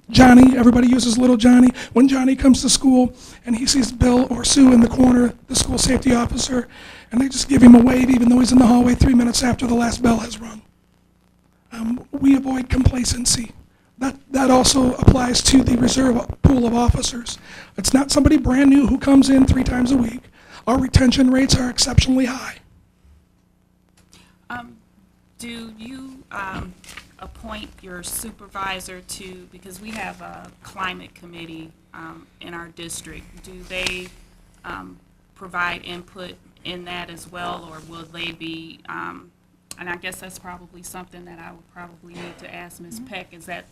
Johnny, everybody uses little Johnny. When Johnny comes to school and he sees Bill or Sue in the corner, the school safety officer, and they just give him a wave even though he's in the hallway 3 minutes after the last bell has rung. We avoid complacency. That also applies to the reserve pool of officers. It's not somebody brand new who comes in 3 times a week. Our retention rates are exceptionally high. Do you appoint your supervisor to, because we have a climate committee in our district, do they provide input in that as well, or will they be, and I guess that's probably something that I would probably need to ask Ms. Peck, is that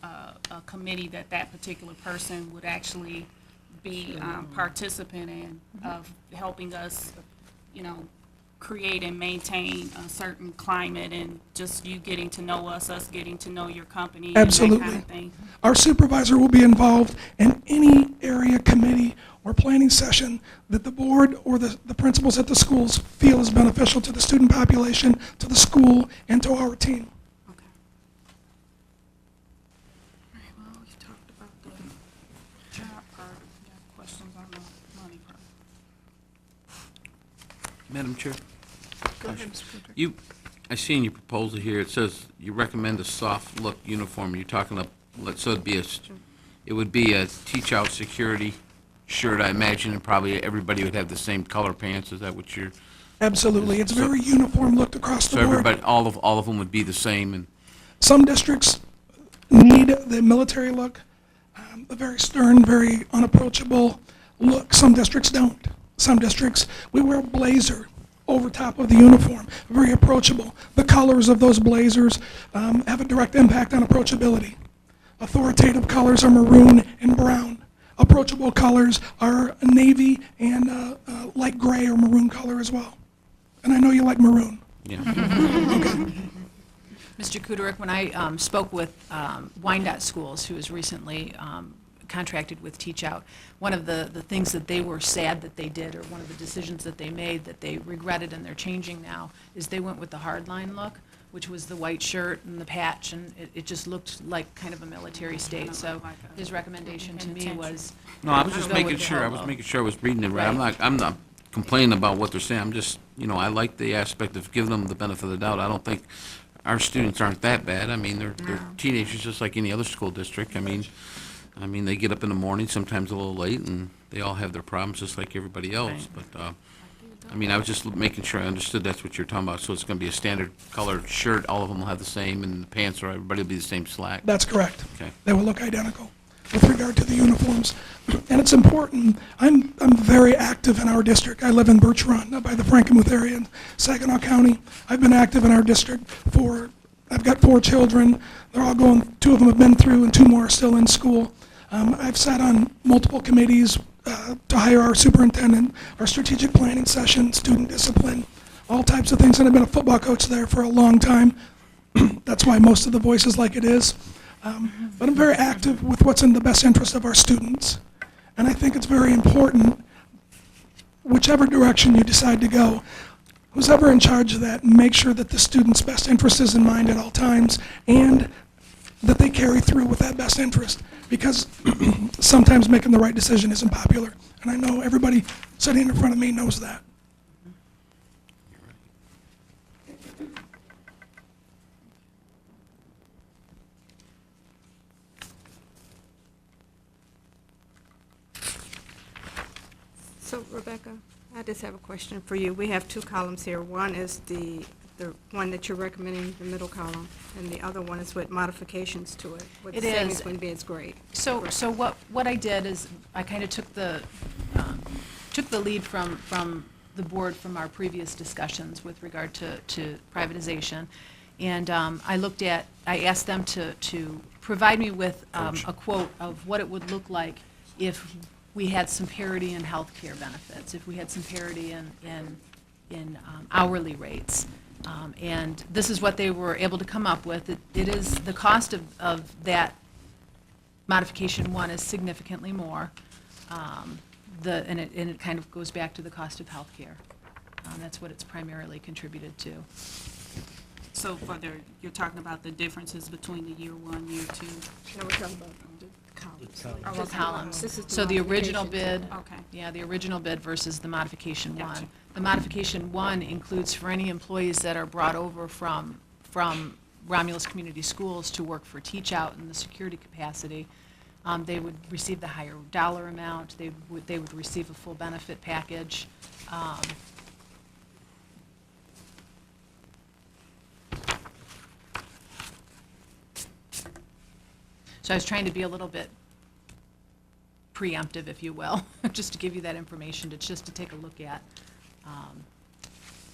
a committee that particular person would actually be participant in, of helping us, create and maintain a certain climate, and just you getting to know us getting to know your company, Absolutely. and that kind of thing? Our supervisor will be involved in any area committee or planning session that the board or the principals at the schools feel is beneficial to the student population, to the school, and to our team. Okay. All right, well, we've talked about the job part. We have questions on the money part. Madam Chair? Go ahead, Mr. Kudrick. I see in your proposal here, it says you recommend a soft look uniform. You're talking so it would be a teach-out security shirt, I imagine, and probably everybody would have the same color pants. Is that what you're? Absolutely. It's very uniform looked across the So board. everybody, all of them would be the same, and Some districts need the military look, a very stern, very unapproachable look. Some districts don't. Some districts, we wear a blazer over top of the uniform, very approachable. The colors of those blazers have a direct impact on approachability. Authoritative colors are maroon and brown. Approachable colors are navy and light gray or maroon color as well. And I know you like maroon. yeah. Mr. Kuderick, when I spoke with Wyandotte Schools, who was recently contracted with Teach Out, one of the things that they were sad that they did, or one of the decisions that they made that they regretted and they're changing now, is they went with the hardline look, which was the white shirt and the patch, and it just looked like kind of a military state. So his recommendation to me was. No, I was just go with making the sure. I hell was look. making sure I was reading it right. I'm not complaining about what they're saying. I'm just, I like the aspect of giving them the benefit of the doubt. I don't think our students aren't that bad. I mean, they're teenagers just like any other school district. I mean, they get up in the morning, sometimes a little late, and they all have their problems just like everybody else. But, I was just making sure I understood that's what you're talking about. So it's going to be a standard colored shirt. All of them will have the same, and the pants are, everybody will be the same slack. That's correct. Okay. They will look identical with regard to the uniforms. And it's important. I'm very active in our district. I live in Birch Run, by the Frankenmuth area in Saginaw County. I've been active in our district I've got 4 children. They're all going, 2 of them have been through and 2 more are still in school. I've sat on multiple committees to hire our superintendent, our strategic planning session, student discipline, all types of things. And I've been a football coach there for a long time. That's why most of the voice is like it is. But I'm very active with what's in the best interest of our students. And I think it's very important, whichever direction you decide to go, who's ever in charge of that, make sure that the student's best interest is in mind at all times, and that they carry through with that best interest. Because sometimes making the right decision isn't popular. And I know everybody sitting in front of me knows that. So Rebecca, I just have a question for you. We have 2 columns here. One is the one that you're recommending, the middle column, and the other one is with modifications to it, with the It is. savings when bids grade. So what I did is I kind of took the lead from the board from our previous discussions with regard to privatization. And I asked them to provide me with a quote of what it would look like if we had some parity in healthcare benefits, if we had some parity in hourly rates. And this is what they were able to come up with. It is, the cost of that modification 1 is significantly more. And it kind of goes back to the cost of healthcare. That's what it's primarily contributed to. So for the, you're talking about the differences between the year one, year two? Now we're talking about the columns. The columns. This is the So the original bid, modification. Okay. yeah, the original bid versus the modification Gotcha. one. The modification one includes for any employees that are brought over from Romulus Community Schools to work for Teach Out in the security capacity, they would receive the higher dollar amount, they would receive a full benefit package. So I was trying to be a little bit preemptive, if you will, just to give you that information, just to take a look at,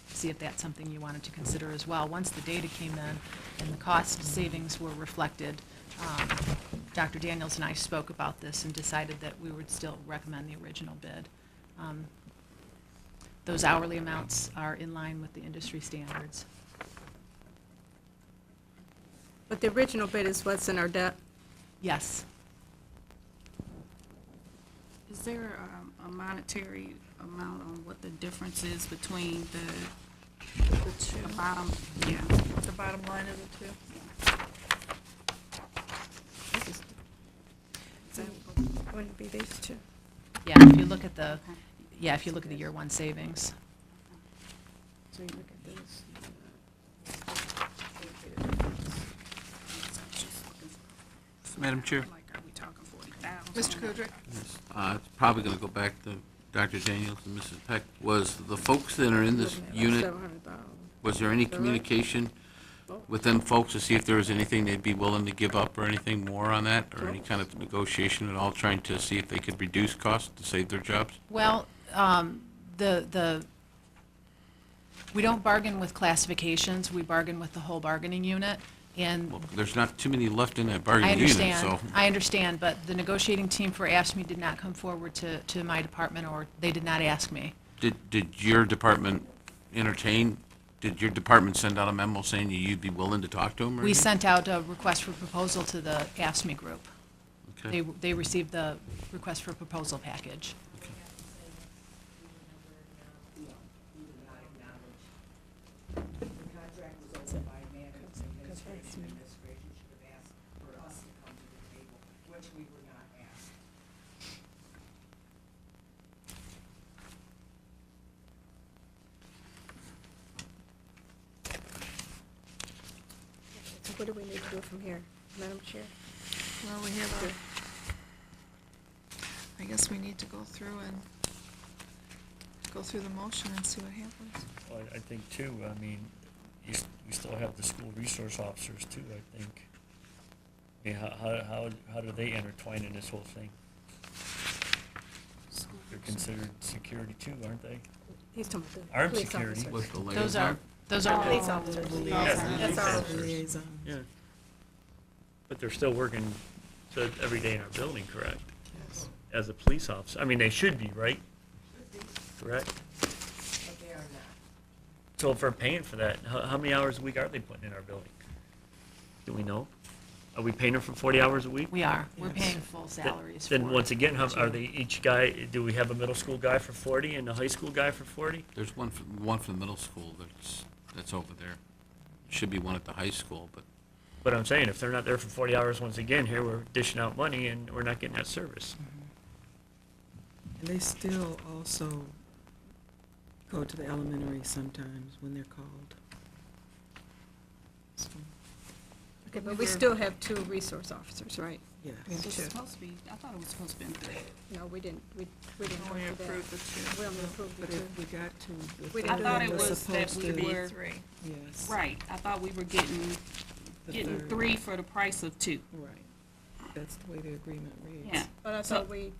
see if that's something you wanted to consider as well. Once the data came in and the cost savings were reflected, Dr. Daniels and I spoke about this and decided that we would still recommend the original bid. Those hourly amounts are in line with the industry standards. But the original bid is what's in our debt. Yes. Is there a monetary amount on what the difference is between the bottom, yeah, The bottom line of the two. Wouldn't it be these two? Yeah, if you look at the, yeah, if you look at the year one savings. so you look at this. Madam Chair? Like, are we talking 40,000? Mr. Kudrick? It's probably going to go back to Dr. Daniels and Mrs. Peck. Was the folks that are in this unit, was there any communication with them folks to see if there was anything they'd be willing to give up or anything more on that? Or any kind of negotiation at all, trying to see if they could reduce costs to save their jobs? Well, we don't bargain with classifications, we bargain with the whole bargaining unit, and Well, there's not too many left in that I bargaining unit, so. understand, but the negotiating team for AFSCME did not come forward to my department, or they did not ask me. Did your department entertain, did your department send out a memo saying you'd be willing to talk to them or We anything? sent out a request for proposal to the AFSCME group. Okay. They received the request for proposal package. The contract was opened by management, administration, administration should have asked for us to come to the table, which we were not asked. So what do we need to do from here, Madam Chair? Well, we have I guess we need to go through the motion and see what happens. Well, I think too, I mean, we still have the school resource officers too, I think. I mean, how do they intertwine in this whole thing? They're considered security too, aren't they? He's talking about the Armed police security. officers. With the Those liaison? are Police officers. That's our, Liaison. Yeah. But they're still working every day in our building, correct? Yes. As a police officer, I mean, they should be, right? Correct? But they are not. So if we're paying for that, how many hours a week are they putting in our building? Do we know? Are we paying them for 40 hours a week? We are. We're Yes. paying full salaries for Then it. once again, are they each guy, do we have a middle school guy for 40 and a high school guy for 40? There's one for the middle school that's over there. Should be one at the high school, but But I'm saying, if they're not there for 40 hours, once again, here we're dishing out money and we're not getting that service. And they still also go to the elementary sometimes when they're called. So, okay, but we still have two resource officers, right? yes. We have It's two. supposed to be, I thought it was supposed to be 3. No, we didn't, we didn't go We through that. approved the two. We only approved the But two. if we got to, the We third didn't- I thought one it was that supposed we to- were- Three. Yes. Right, I thought we were getting the 3 for the price of 2. Right. That's the way the agreement reads. Yeah. But I So- thought we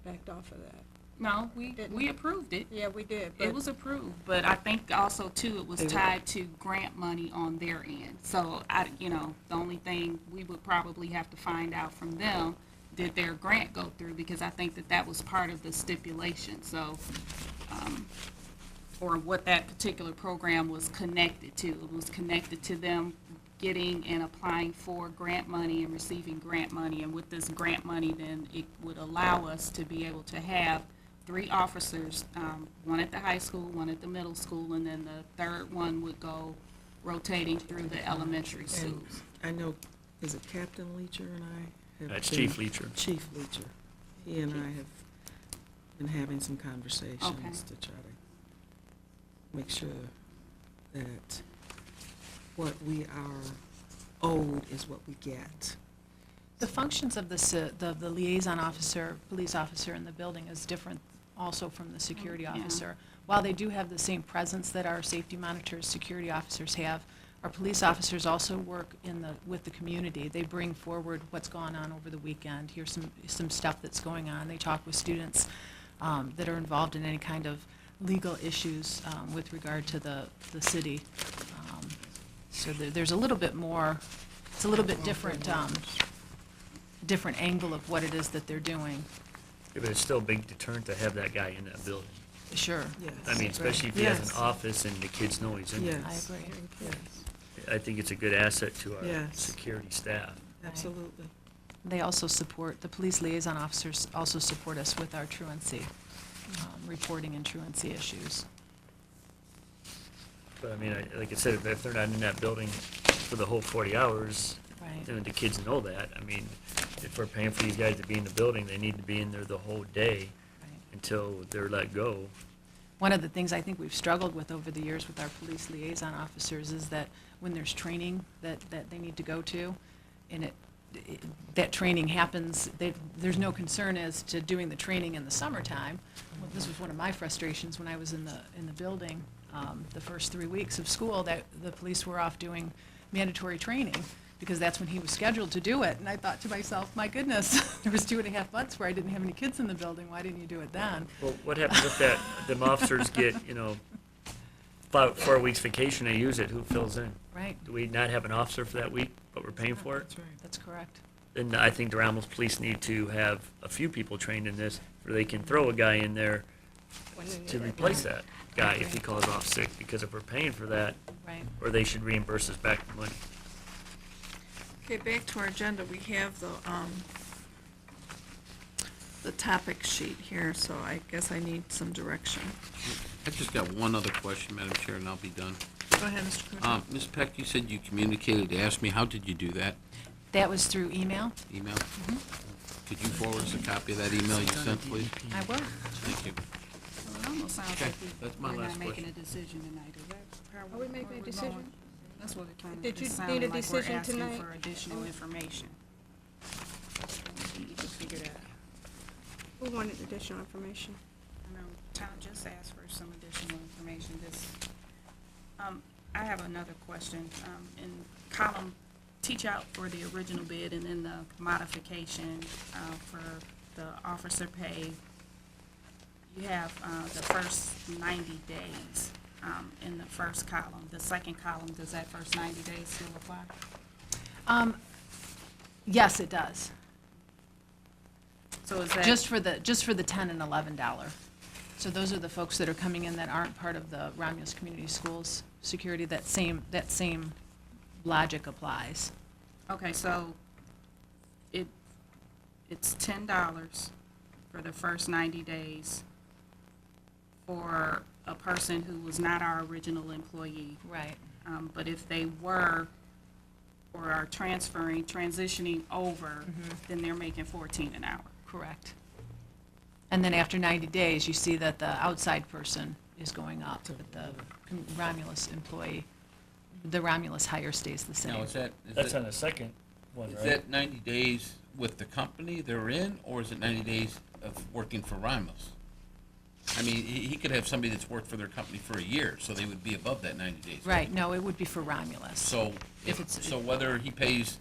backed off of that. No, we Didn't. approved it. Yeah, we did, It but was approved, but I think also too, it was They were- tied to grant money on their end. So the only thing we would probably have to find out from them, did their grant go through? Because I think that was part of the stipulation, so, or what that particular program was connected to. It was connected to them getting and applying for grant money and receiving grant money. And with this grant money, then it would allow us to be able to have 3 officers, one at the high school, one at the middle school, and then the third one would go rotating through the elementary schools. I know, is it Captain Leacher and I have That's been- Chief Leacher. Chief Leacher. He and I have been having some conversations Okay. to try to make sure that what we are owed is what we get. The functions of the liaison officer, police officer in the building is different also from the security Yeah. officer. While they do have the same presence that our safety monitors, security officers have, our police officers also work with the community. They bring forward what's gone on over the weekend. Here's some stuff that's going on. They talk with students that are involved in any kind of legal issues with regard to the city. So there's a little bit more, it's a little bit different, different angle of what it is that they're doing. Yeah, but it's still a big deterrent to have that guy in that building. Sure. Yes. I mean, especially if he has Yes. an office and the kids know he's in there. Yes. I agree. Yes, I think it's a good asset to our Yes. security staff. absolutely. They also support, the police liaison officers also support us with our truancy, reporting and truancy issues. But I mean, like I said, if they're not in that building for the whole 40 hours, Right. then the kids know that. I mean, if we're paying for these guys to be in the building, they need to be in there the whole day Right. until they're let go. One of the things I think we've struggled with over the years with our police liaison officers is that when there's training that they need to go to, and that training happens, there's no concern as to doing the training in the summertime. Well, this was one of my frustrations when I was in the building, the first 3 weeks of school, that the police were off doing mandatory training, because that's when he was scheduled to do it. And I thought to myself, my goodness, there was 2.5 months where I didn't have any kids in the building. Why didn't you do it then? Well, what happens if them officers get, 4 weeks vacation, they use it, who fills in? Right, Do we not have an officer for that week, but we're paying for it? That's right. that's correct. Then I think the Romulus police need to have a few people trained in this, where they can throw a guy in there to replace that guy if he calls off sick, because if we're paying for that, Right. or they should reimburse us back the money. Okay, back to our agenda, we have the topic sheet here, so I guess I need some direction. I just got one other question, Madam Chair, and I'll be done. Go ahead, Mr. Kruger. Ms. Peck, you said you communicated to ask me, how did you do that? That was through email. Email? Could you forward us a copy of that email you sent, please? I will. Thank you. Well, it almost sounds Okay, like that's my we're last not making a question. decision tonight. Is that how Are we making where a we're decision? going? That's what it kind of Did you just need sounded a like we're decision asking tonight? for additional information. We need to figure that out. Who wanted additional information? I know Tom just asked for some additional information. I have another question. In column, teach out for the original bid and then the modification for the officer pay, you have the first 90 days in the first column. The second column, does that first 90 days still apply? Yes, it does. So is that? Just for the $10 and $11. So those are the folks that are coming in that aren't part of the Romulus Community Schools security. That same logic applies. Okay, so it's $10 for the first 90 days for a person who was not our original employee. Right. But if they were or are transitioning over, then they're making 14 an hour. Correct. And then after 90 days, you see that the outside person is going up, but the Romulus employee, the Romulus hire stays the same. Now, That's on the second one, is right? that 90 days with the company they're in, or is it 90 days of working for Romulus? I mean, he could have somebody that's worked for their company for a year, so they would be above that 90 days. Right, no, it would be for Romulus. So, If it's- so whether he pays,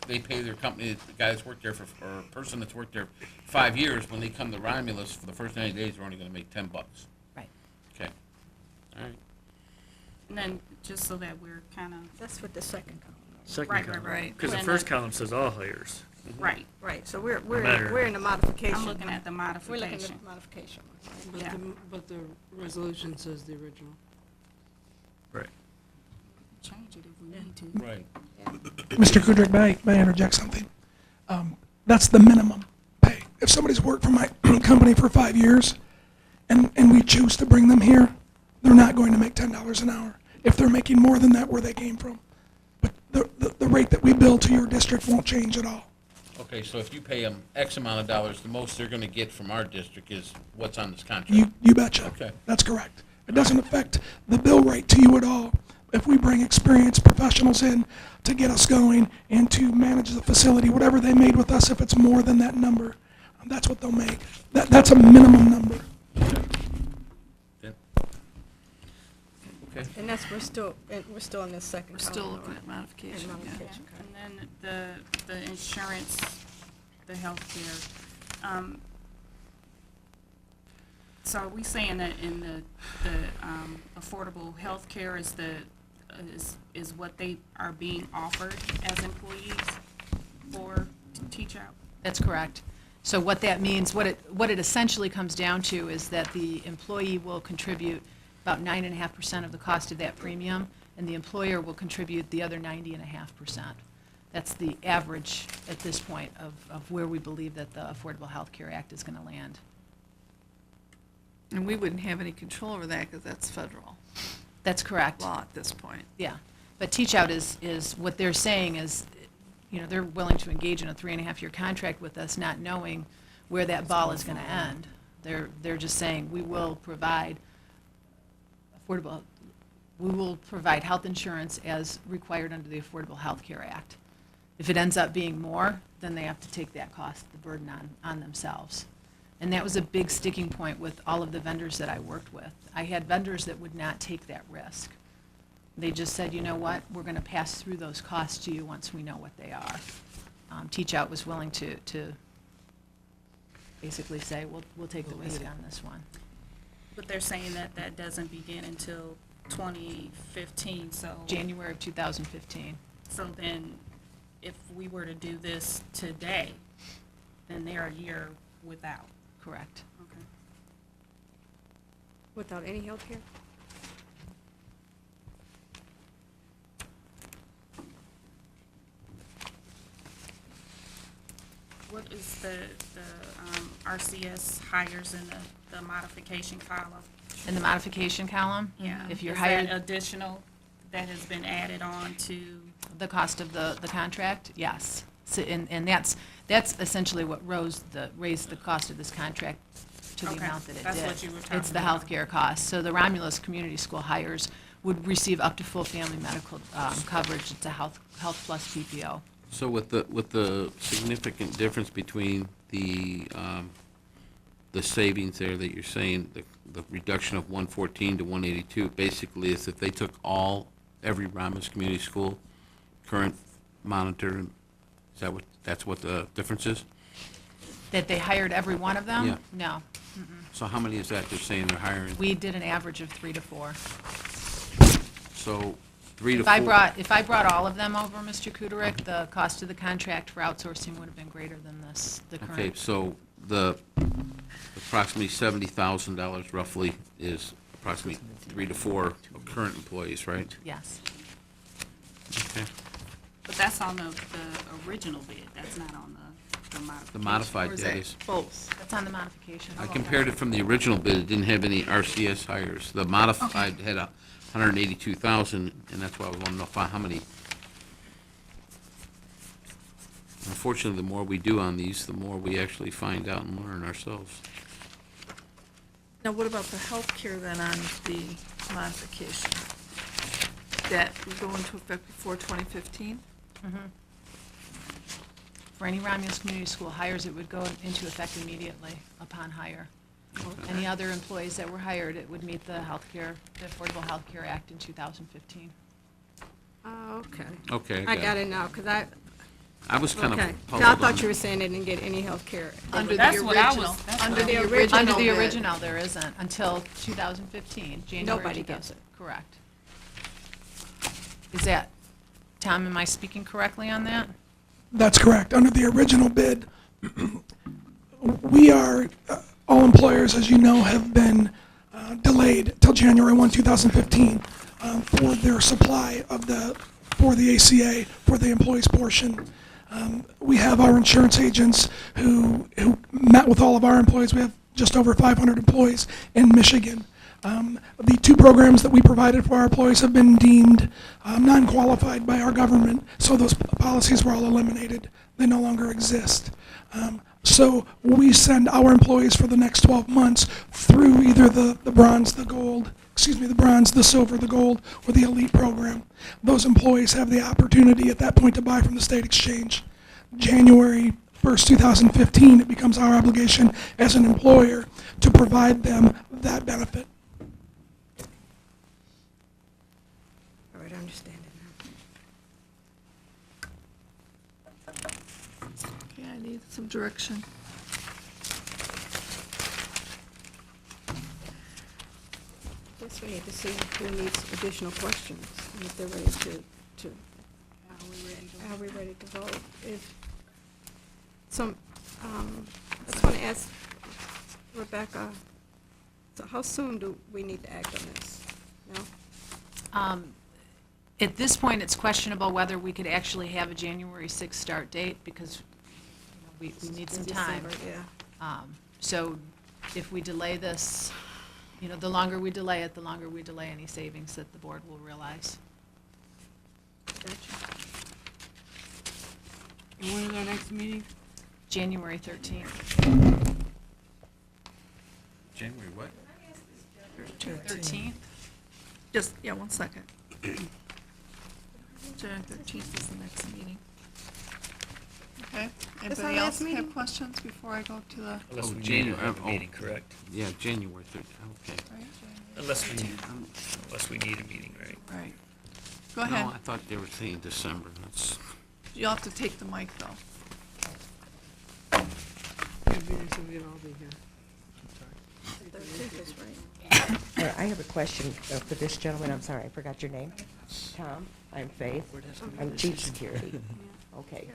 they pay their company, the guy that's worked there or a person that's worked there 5 years, when they come to Romulus for the first 90 days, they're only gonna make $10. Right. Okay, all right. And then, just so that we're kind of, That's what the second column. Second Right, column. right. Because the And first then- column says all hires. right, Right, so we're matter. in the modification. I'm looking at the We're looking at modification. the modification. Yeah. But the resolution says the original. Right. Change it if we need to. Right. Mr. Kudrick, may I interject something? That's the minimum pay. If somebody's worked for my company for 5 years, and we choose to bring them here, they're not going to make $10 an hour. if they're making more than that, where they came from. But the rate that we bill to your district won't change at all. Okay, so if you pay them X amount of dollars, the most they're gonna get from our district is what's on this contract? You betcha. Okay. That's correct. It doesn't affect the bill rate to you at all. If we bring experienced professionals in to get us going and to manage the facility, whatever they made with us, if it's more than that number, that's what they'll make. That's a minimum number. Then- Okay. And that's, we're still in this second We're still column, looking at right? modification, yeah. Modification, okay. And then the insurance, the healthcare, so are we saying that in the affordable healthcare is what they are being offered as employees for teach out? That's correct. So what that means, what it essentially comes down to is that the employee will contribute about 9.5% of the cost of that premium, and the employer will contribute the other 90.5%. That's the average at this point of where we believe that the Affordable Health Care Act is going to land. And we wouldn't have any control over that because that's federal That's correct. law at this point. Yeah. But teach out is what they're saying is, you know, they're willing to engage in a 3.5-year contract with us, not knowing where that ball is going to end. They're just saying, we will provide health insurance as required under the Affordable Health Care Act. If it ends up being more, then they have to take that cost, the burden on themselves. And that was a big sticking point with all of the vendors that I worked with. I had vendors that would not take that risk. They just said, you know what, we're going to pass through those costs to you once we know what they are. Teach Out was willing to basically say, we'll take the risk on this one. But they're saying that that doesn't begin until 2015, so. January of 2015. So then, if we were to do this today, then they're a year without. Correct. Okay. Without any health care? What is the RCS hires in the modification column? In the modification column? Yeah. If you're Is hired. that additional that has been added on to? The cost of the contract, yes. So, and that's essentially what raised the cost of this contract to the Okay, amount that it did. that's what you were talking It's the about. healthcare cost. So the Romulus Community School hires would receive up to full family medical coverage. It's a Health Plus PPO. So with the significant difference between the savings there that you're saying, the reduction of 114 to 182, basically is if they took every Romulus Community School current monitor, that's what the difference is? That they hired every one of them? Yeah. No. So how many is that they're saying they're hiring? We did an average of 3 to 4. So 3 to If 4? if I brought all of them over, Mr. Kuderik, the cost of the contract for outsourcing would have been greater than the current. Okay, so the approximately $70,000 roughly is approximately 3 to 4 current employees, right? Yes. Okay. But that's on the original bid, that's not on the modification. The modified Or is that that is. both? That's on the modification. I compared it from the original bid, it didn't have any RCS hires. The modified had 182,000, and that's why I want to know how many. Unfortunately, the more we do on these, the more we actually find out and learn ourselves. Now, what about the health care then on the modification? That would go into effect before 2015? For any Romulus Community School hires, it would go into effect immediately upon hire. Any other employees that were hired, it would meet the Affordable Health Care Act in 2015. Okay. Okay, I got it now, because I was kind okay. of 'Cause puzzled I on thought you were that. saying they didn't get any health care. Under the That's what I was- original, that's under what the I was- original Under the bid. original, there isn't, until 2015, January. Nobody gets it. Correct. Is that, Tom, am I speaking correctly on that? That's correct. Under the original bid, we are, all employers, as you know, have been delayed till January 1, 2015 for their supply for the ACA, for the employees portion. We have our insurance agents who met with all of our employees. We have just over 500 employees in Michigan. The two programs that we provided for our employees have been deemed non-qualified by our government, so those policies were all eliminated. They no longer exist. So we send our employees for the next 12 months through either the bronze, the gold, the bronze, the silver, the gold, or the elite program. Those employees have the opportunity at that point to buy from the state exchange. January 1st, 2015, it becomes our obligation as an employer to provide them that benefit. All right, I understand it now. Okay, I need some direction. Guess we need to see who needs additional questions, and if they're ready to, are we ready to vote? If some, I just want to ask Rebecca, so how soon do we need to act on this? No? At this point, it's questionable whether we could actually have a January 6th start date, because we need some time. December, yeah. So if we delay this, the longer we delay it, the longer we delay any savings that the board will realize. Gotcha. And when is our next meeting? January 13th. January what? 13th? Just, yeah, 1 second. January 13th is the next meeting. Okay, our anybody last else meeting? have questions before I go to the, Unless Oh, we need to January, have a oh. meeting, correct? Yeah, January 13th, okay. right? Unless we need a meeting, right? Right. Go ahead. No, I thought they were saying December, that's, You'll have to take the mic, though. It'll be next week, we'll all be here. 13th is right. I have a question for this gentleman. I'm sorry, I forgot your name. Tom, I'm Faith. I'm Chief Security. Okay.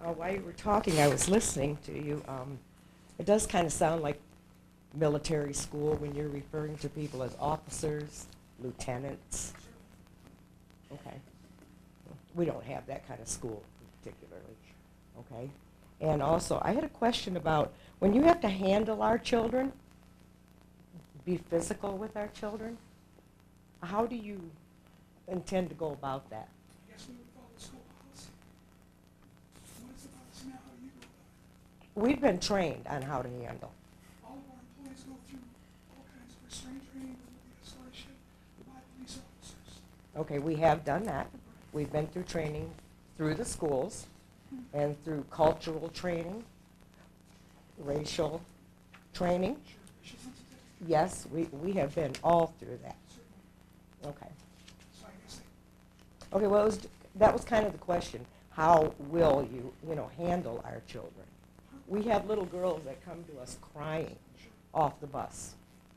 While you were talking, I was listening to you. It does kind of sound like military school when you're referring to people as officers, lieutenants. Okay. We don't have that kind of school particularly. Okay. And also, I had a question about when you have to handle our children, be physical with our children, how do you intend to go about that? Yes, we would follow school policy. What is the policy now? How do you go about it? We've been trained on how to handle. All of our employees go through all kinds of restraint training with de-escalation by police officers. Okay, we have done that. We've been through training through the schools and through cultural training, racial training. Racial sensitivity. Yes, we have been all through that. Okay. So I guess Okay, well, that was kind of the question. How will you, handle our children? We have little girls that come to us crying off the bus.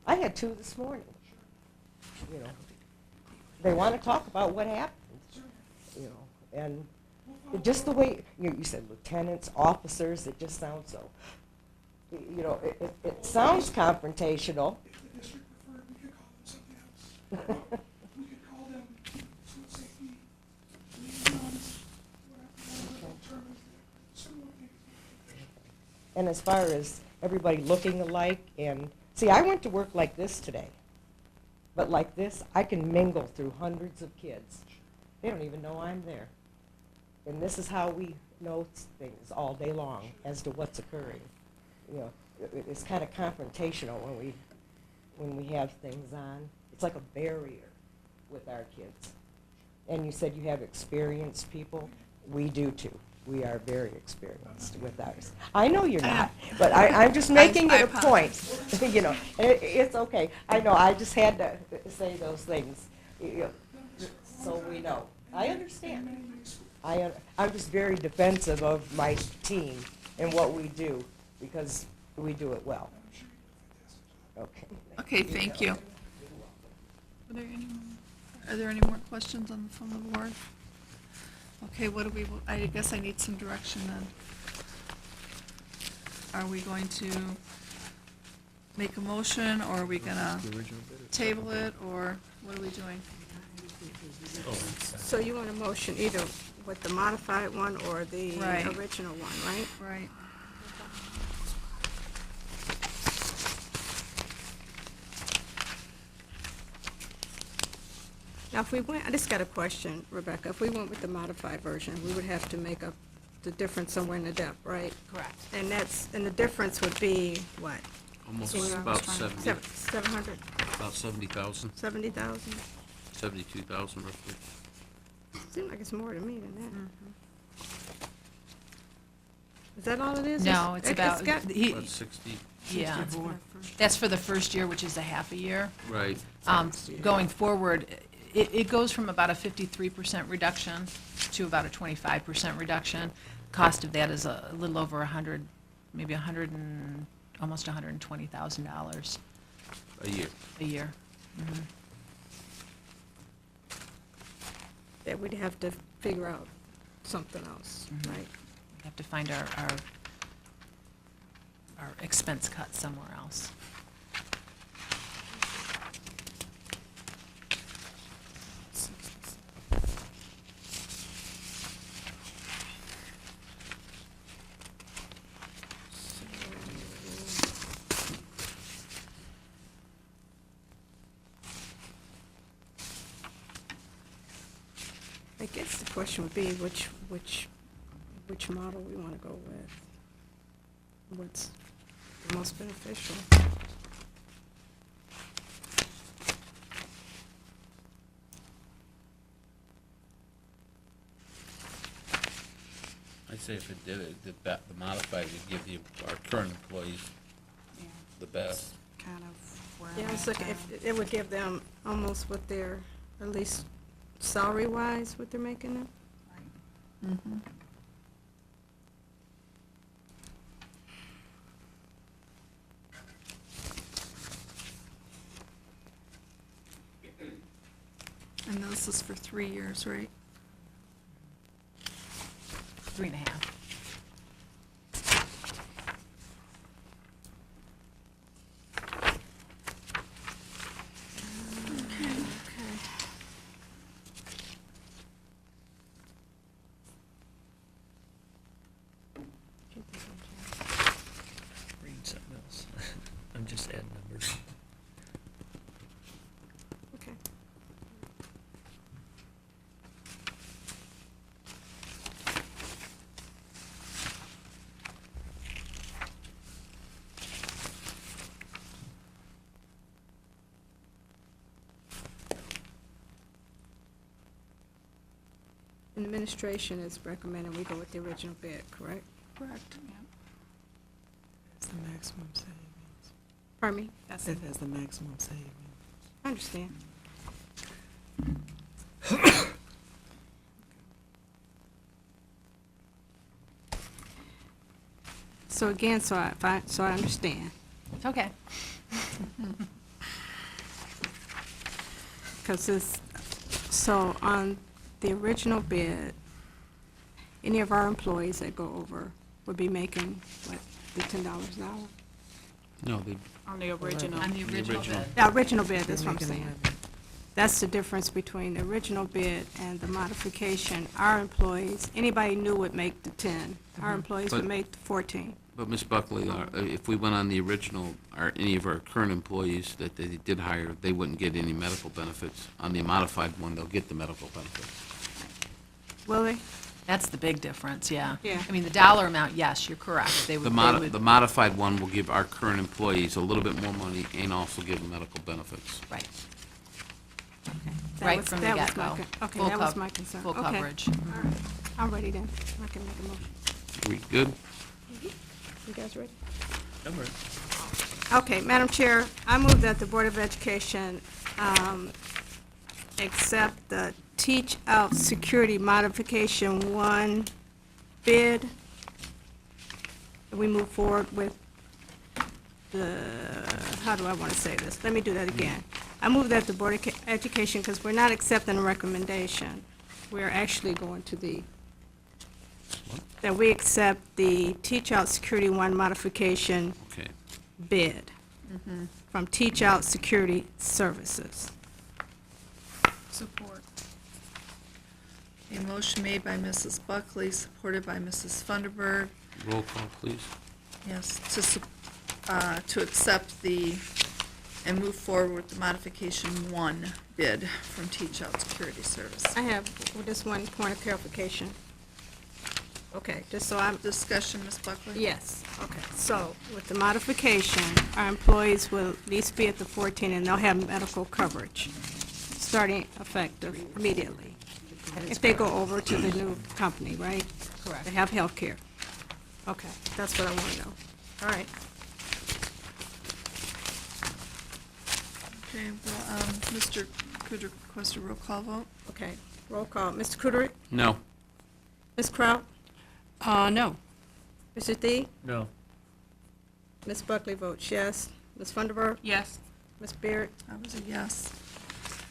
I had two this morning. They want to talk about what happened. And just the way you said, lieutenants, officers, it just sounds so. It sounds confrontational. if the district preferred, we could call them something else. We could call them school safety liaisons, whatever the term is. School things. And as far as everybody looking alike, and see, I went to work like this today. But like this, I can mingle through hundreds of kids. They don't even know I'm there. And this is how we know things all day long as to what's occurring. It's kind of confrontational when we have things on. It's like a barrier with our kids. And you said you have experienced people. We do too. We are very experienced with ours. I know you're not, but I'm just making it a point. It's okay. I know, I just had to say those things, so we know. I understand. I'm just very defensive of my team and what we do, because we do it well. Okay. Okay, thank you. Are there any more questions from the board? Okay, I guess I need some direction then. Are we going to make a motion, or are we gonna table it, or what are we doing? So you want a motion either with the modified one or the Right. original one, right? Right. Now, if we went, I just got a question, Rebecca. If we went with the modified version, we would have to make up the difference somewhere in the depth, right? Correct. And the difference would be what? Almost So we're about trying to- 70, 700, about 70,000, 70,000? 72,000 roughly. Seems like it's more to me than that. Is that all it is? No, it's about, he, About 60, yeah. That's for the first year, which is a half a year. right. Going forward, it goes from about a 53% reduction to about a 25% reduction. Cost of that is a little over 100, maybe 100 and, almost $120,000 A year. a year. That we'd have to figure out something else, right? We have to find our expense cut somewhere else. I guess the question would be which model we want to go with. What's the most beneficial? I'd say if it did it, the modified would give our current employees the best. Kind of where Yeah, I I'm was at looking, now. if it would give them almost what they're, at least salary-wise, what they're making now. And this is for 3 years, right? 3.5. Read something else. I'm just adding numbers. Okay. And administration is recommending we go with the original bid, correct? Correct. It's the maximum savings. Pardon me? It has the maximum savings. I understand. So again, so I understand, It's okay. because this, so on the original bid, any of our employees that go over would be making, what, the $10 an hour? No, they, On the original. On the original original. bid. The original bid, that's what I'm They're making saying. 11. That's the difference between the original bid and the modification. Our employees, anybody new would make the 10. Our employees would But- make the 14. but Ms. Buckley, if we went on the original, any of our current employees that they did hire, they wouldn't get any medical benefits. On the modified one, they'll get the medical benefits. Will they? That's the big difference, yeah. Yeah. I mean, the dollar amount, yes, you're correct. They would, The modified one will give our current employees a little bit more money and also give them medical benefits. right, That right was- from the that was get-go. my Okay, Full that was cov- my concern. Full Okay. coverage. All right. I'm ready then. I can make a motion. We good? You guys ready? Number. Okay, Madam Chair, I move that the Board of Education accept the Teach Out Security Modification 1 bid. We move forward with the, how do I want to say this? Let me do that again. I move that the Board of Education, because we're not accepting a recommendation, we're actually going to the, that we accept the Teach Out Security 1 modification Okay. bid from Teach Out Security Services. Support. A motion made by Mrs. Buckley, supported by Mrs. Funderburg. Roll call, please. Yes, to accept the and move forward with the modification 1 bid from Teach Out Security Service. I have just one point of clarification. Okay, just so I'm, Discussion, Ms. Buckley? yes, okay. So with the modification, our employees will at least be at the 14 and they'll have medical coverage starting effective immediately. If they go over to the new company, right? Correct. They have health care. Okay, that's what I want to know. All right. Okay, well, Mr. Kudrick requests a roll call vote. Okay, roll call. Mr. Kudrick? No. Ms. Kraut? No. Mr. Thie? No. Ms. Buckley votes yes. Ms. Funderburg? Yes. Ms. Beard? I was a yes.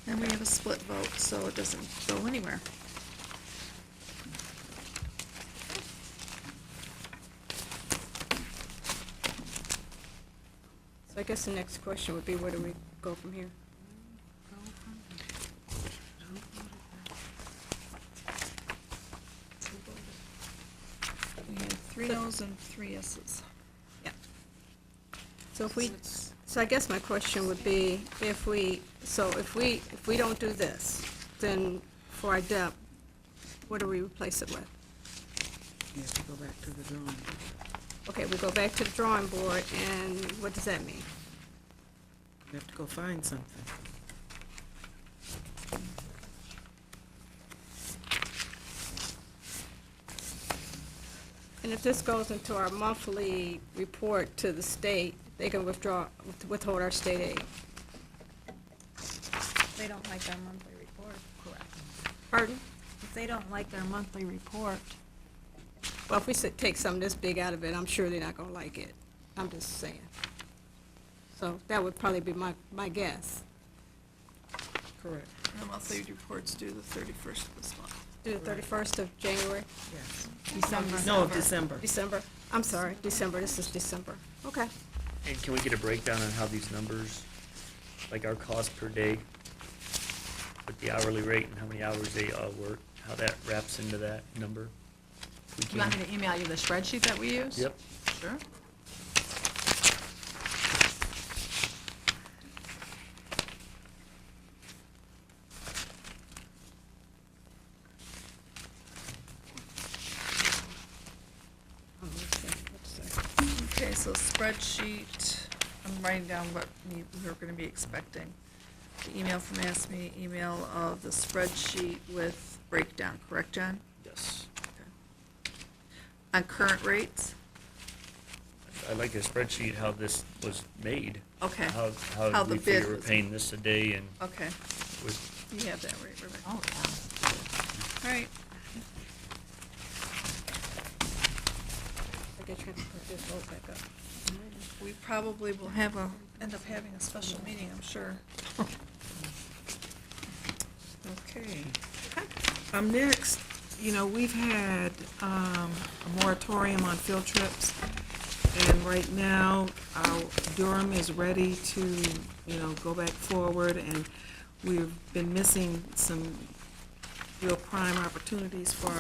And we have a split vote, so it doesn't go anywhere. So I guess the next question would be, where do we go from here? We have 3 noes and 3 yeses. So if we, so I guess my question would be, if we don't do this, then for our DEP, what do we replace it with? You have to go back to the drawing board. Okay, we go back to the drawing board, and what does that mean? You have to go find something. And if this goes into our monthly report to the state, they can withhold our state aid. They don't like our monthly report. Correct. Pardon? If they don't like their monthly report, Well, if we take something this big out of it, I'm sure they're not gonna like it. I'm just saying. So that would probably be my guess. Correct. And the monthly report's due the 31st of this month. Do the 31st of January? Yes. December. No, of December. December. I'm sorry, December. This is December. Okay. And can we get a breakdown on how these numbers, like our cost per day, with the hourly rate and how many hours they work, how that wraps into that number? We You want can- me to email you the spreadsheet that we use? Yep. Sure. Okay, so spreadsheet, I'm writing down what we're gonna be expecting. The email from ASME, email of the spreadsheet with breakdown, correct, John? Yes. On current rates? I'd like a spreadsheet how this was made. Okay. How How did the we figure bid we're was- paying this a day and Okay, was, you have that right, Rebecca. Oh, yeah. All right, I guess you have to put this vote back up. we probably will end up having a special meeting, I'm sure. Okay. Next, we've had a moratorium on field trips, and right now, Durham is ready to, go back forward, and we've been missing some real prime opportunities for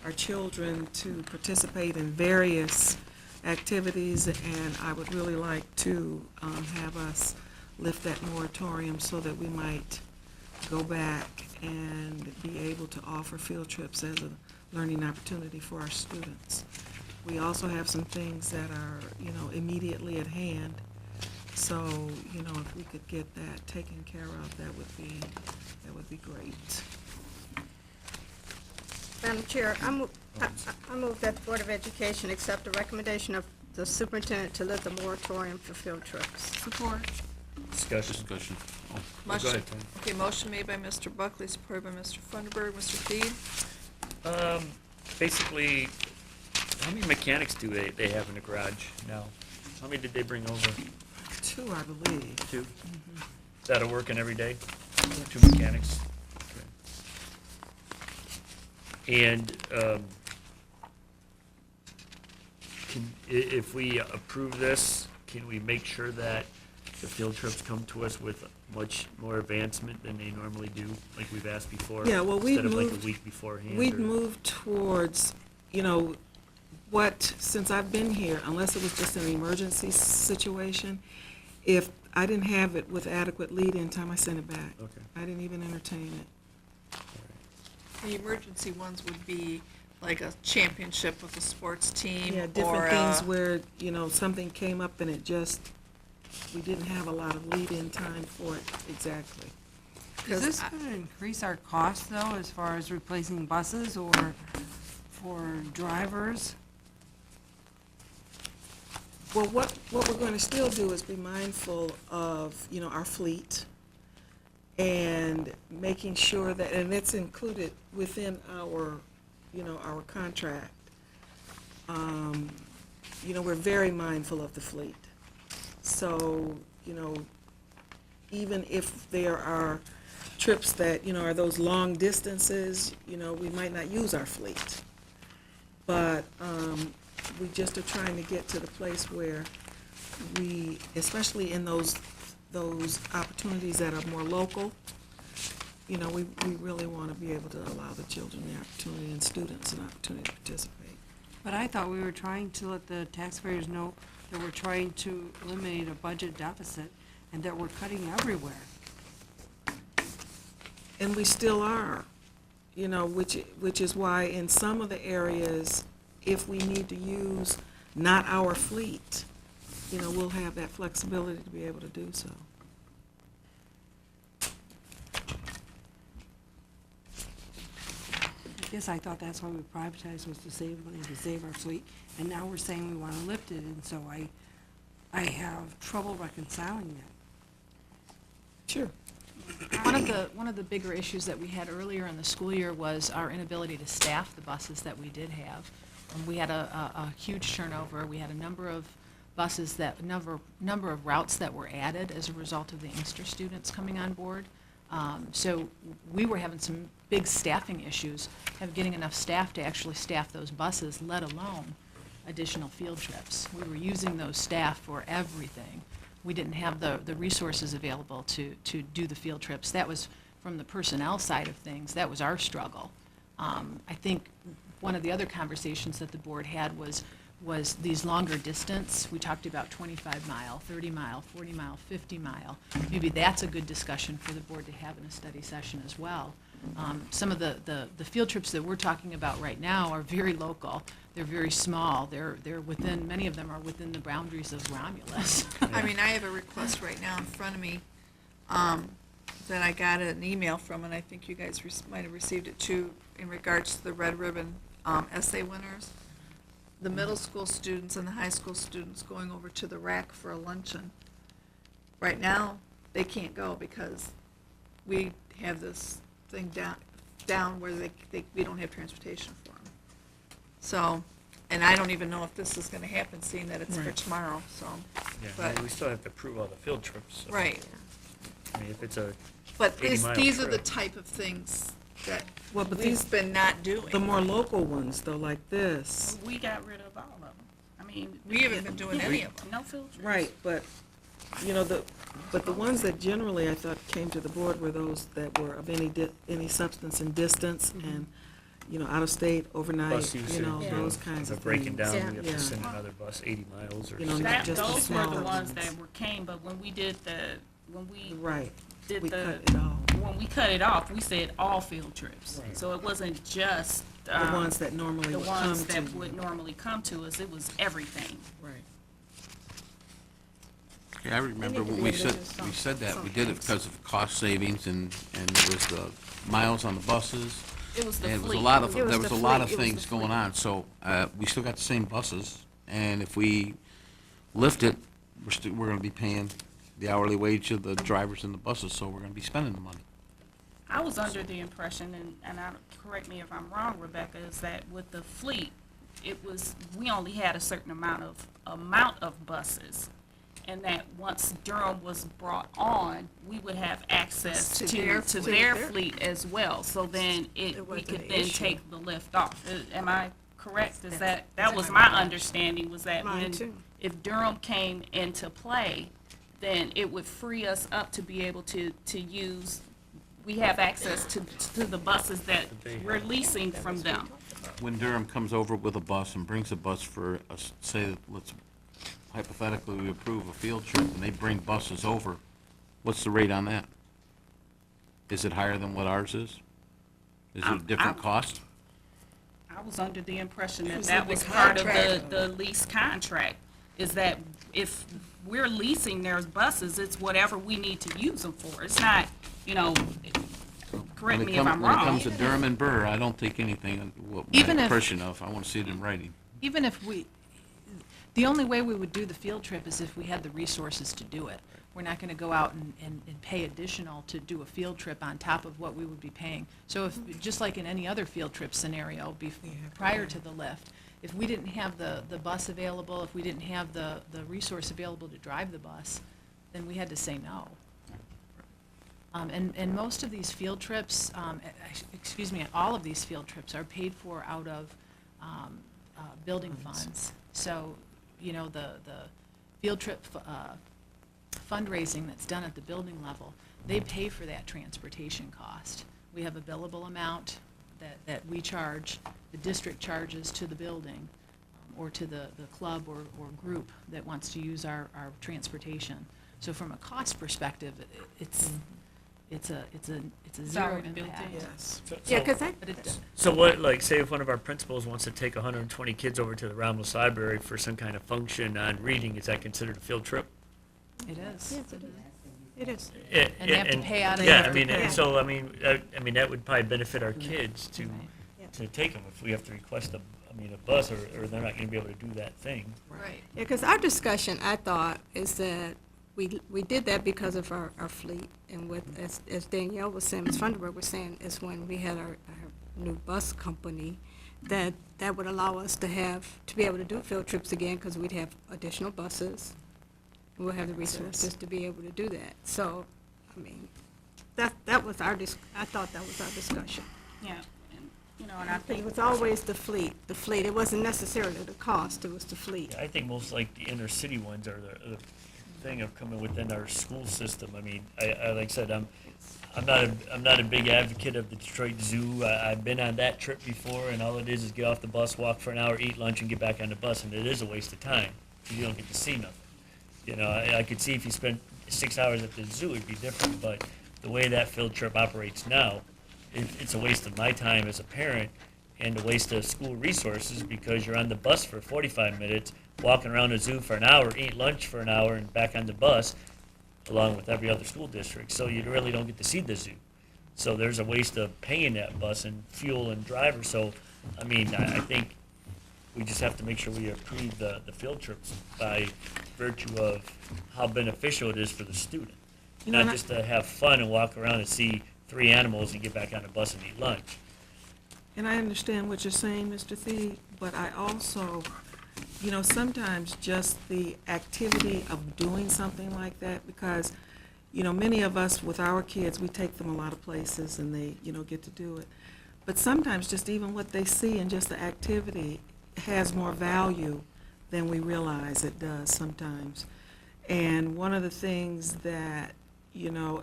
our children to participate in various activities, and I would really like to have us lift that moratorium so that we might go back and be able to offer field trips as a learning opportunity for our students. We also have some things that are, immediately at hand. So, if we could get that taken care of, that would be great. Madam Chair, I move that the Board of Education accept the recommendation of the superintendent to lift the moratorium for field trips. Support. discussion? Oh, Go ahead, Tim. Okay, motion made by Mr. Buckley, supported by Mr. Funderburg. Mr. Feed? Basically, how many mechanics do they have in the garage now? How many did they bring over? 2, I believe. 2? That'll working every day? 2 mechanics? Okay. And, if we approve this, can we make sure that the field trips come to us with much more advancement than they normally do, like we've asked before? Yeah, well, we've Instead of like moved- a week beforehand? We'd or- moved towards, since I've been here, unless it was just an emergency situation, if I didn't have it with adequate lead-in time, I sent it back. Okay. I didn't even entertain it. The emergency ones would be like a championship with a sports team Yeah, or different things a- where, you know, something came up and it just, we didn't have a lot of lead-in time for it exactly. Is this going to increase our costs, though, as far as replacing buses or for drivers? Well, what we're going to still do is be mindful of, you know, our fleet and making sure that, and it's included within our, you know, our contract. You know, we're very mindful of the fleet. So, you know, even if there are trips that, you know, are those long distances, you know, we might not use our fleet. But we just are trying to get to the place where we, especially in those opportunities that are more local, you know, we really want to be able to allow the children the opportunity and students an opportunity to participate. But I thought we were trying to let the taxpayers know that we're trying to eliminate a budget deficit and that we're cutting everywhere. And we still are, you know, which is why in some of the areas, if we need to use not our fleet, you know, we'll have that flexibility to be able to do so. I guess I thought that's why we privatized, was to save money, to save our fleet, and now we're saying we want to lift it, and so I have trouble reconciling that. Sure. One of the bigger issues that we had earlier in the school year was our inability to staff the buses that we did have. We had a huge turnover. We had a number of buses that, number of routes that were added as a result of the Inkster students coming on board. So we were having some big staffing issues, getting enough staff to actually staff those buses, let alone additional field trips. We were using those staff for everything. We didn't have the resources available to do the field trips. That was, from the personnel side of things, that was our struggle. I think one of the other conversations that the board had was these longer distance. We talked about 25-mile, 30-mile, 40-mile, 50-mile. Maybe that's a good discussion for the board to have in a study session as well. Some of the field trips that we're talking about right now are very local. They're very small. They're within, many of them are within the boundaries of Romulus. I mean, I have a request right now in front of me that I got an email from, and I think you guys might have received it too, in regards to the Red Ribbon essay winners. The middle school students and the high school students going over to the rack for a luncheon. Right now, they can't go because we have this thing down where we don't have transportation for them. So, and I don't even know if this is gonna happen, seeing that it's for Right. tomorrow, so. Yeah, But- we still have to approve all the field trips. so, Right, I mean, if it's a but 80-mile these are the trip. type of things that Well, but we've these, been not doing. the more local ones though, like this, We got rid of all of them. I mean. We haven't been doing any of them. No field trips. right, but, you know, but the ones that generally I thought came to the board were those that were of any substance and distance and, you know, out of state, overnight, Bus you usage, know, you those know, kinds if of they're things. breaking down, we have Yeah. to send another bus 80 miles or You know, 60. not That, just the those were the smaller ones ones. that came, but when we did when we Right, did we the, cut it off. when we cut it off, we said all field trips. Right. So it wasn't just, The ones that normally the would ones come to that you. would normally come to us, it was everything. Right. Yeah, I remember when we said that, we did it because of cost savings and it was the miles on the buses. It was the And it was a fleet. lot of, It was there was the a lot of fleet. It was things the going fleet. on, so, we still got the same buses, and if we lift it, we're gonna be paying the hourly wage of the drivers in the buses, so we're gonna be spending the money. I was under the impression, and correct me if I'm wrong, Rebecca, is that with the fleet, we only had a certain amount of buses. And that once Durham was brought on, we would have access To to their their fleet. fleet as well. So then we wasn't could an then issue. take the lift off. Am I correct? Is that That's was my my understanding, was that Mine when, too. if Durham came into play, then it would free us up to be able to use, we have access to the buses that we're leasing from them. When Durham comes over with a bus and brings a bus for, say, let's hypothetically, we approve a field trip and they bring buses over, what's the rate on that? Is it higher than what ours is? Is it a different cost? I was under the impression that It's that in the was part of contract. the lease contract, is that if we're leasing their buses, it's whatever we need to use them for. It's not, correct When it me if come- I'm When it wrong. comes to Durham and Burr, I don't think anything, what my Even if- impression of, I want to see it in writing. Even if the only way we would do the field trip is if we had the resources to do it. We're not gonna go out and pay additional to do a field trip on top of what we would be paying. So if, just like in any other field trip scenario, prior to the lift, if we didn't have the bus available, if we didn't have the resource available to drive the bus, then we had to say no. And most of these field trips, all of these field trips are paid for out of building funds. So, the field trip fundraising that's done at the building level, they pay for that transportation cost. We have a billable amount that we charge, the district charges to the building, or to the club or group that wants to use our transportation. So from a cost perspective, it's a zero already built impact. in. Yes. Yeah, 'cause But it, So what, like, say if one of our principals wants to take 120 kids over to the Romulus Library for some kind of function on reading, is that considered a field trip? it is. Yes, it is. It is. And they have to pay out of Yeah, their- I mean, Yeah. so, I mean, that would probably benefit our kids to, Right. to take them if we have to request a bus, or they're not gonna be able to do that thing. Right. Yeah, because our discussion, I thought, is that we did that because of our fleet, and with, as Danielle was saying, Ms. Funderburg was saying, is when we had our new bus company, that would allow us to be able to do field trips again, because we'd have additional buses. We'll have the resources to be able to do that. So, I mean, that was I thought that was our discussion. Yeah, and I It think was always the fleet, it wasn't necessarily the cost, it was the fleet. I think most like the inner city ones are the thing of coming within our school system. I mean, I like I said, I'm not a big advocate of the Detroit Zoo. I've been on that trip before, and all it is get off the bus, walk for an hour, eat lunch, and get back on the bus, and it is a waste of time. You don't get to see nothing. I could see if you spent 6 hours at the zoo, it'd be different, but the way that field trip operates now, it's a waste of my time as a parent and a waste of school resources, because you're on the bus for 45 minutes, walking around the zoo for an hour, eat lunch for an hour, and back on the bus, along with every other school district. So you really don't get to see the zoo. So there's a waste of paying that bus and fuel and driver. So, I mean, I think we just have to make sure we approve the field trips by virtue of how beneficial it is for the student. Not just to have fun and walk around and see 3 animals and get back on the bus and eat lunch. And I understand what you're saying, Mr. Thie, but I also, sometimes just the activity of doing something like that, because, many of us with our kids, we take them a lot of places and they, get to do it. But sometimes just even what they see and just the activity has more value than we realize it does sometimes. And one of the things that,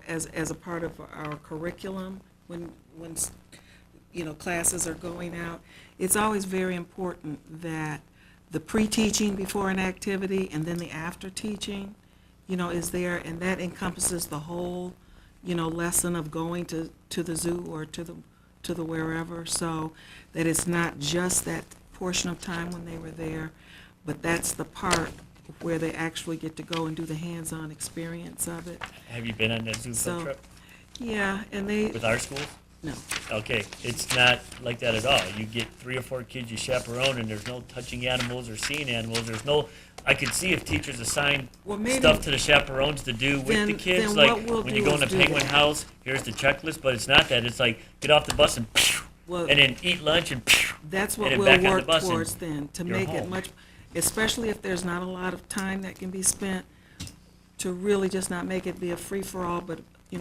as a part of our curriculum, when classes are going out, it's always very important that the pre-teaching before an activity and then the after-teaching, is there, and that encompasses the whole, lesson of going to the zoo or to the wherever, so that it's not just that portion of time when they were there, but that's the part where they actually get to go and do the hands-on experience of it. Have you been on that zoo field trip Yeah, and they, with our schools? no. Okay, it's not like that at all. You get 3 or 4 kids you chaperone, and there's no touching animals or seeing animals. There's no, I could see if teachers assign Well, maybe- stuff to the chaperones to do with the Then- kids, then like what we'll when you do go in is the do penguin that. house, here's the checklist, but it's not that. It's like, get off the bus and Well, and then eat lunch and that's what and then we'll back on the work bus and towards then, to you're make it home. much, especially if there's not a lot of time that can be spent, to really just not make it be a free-for-all, but,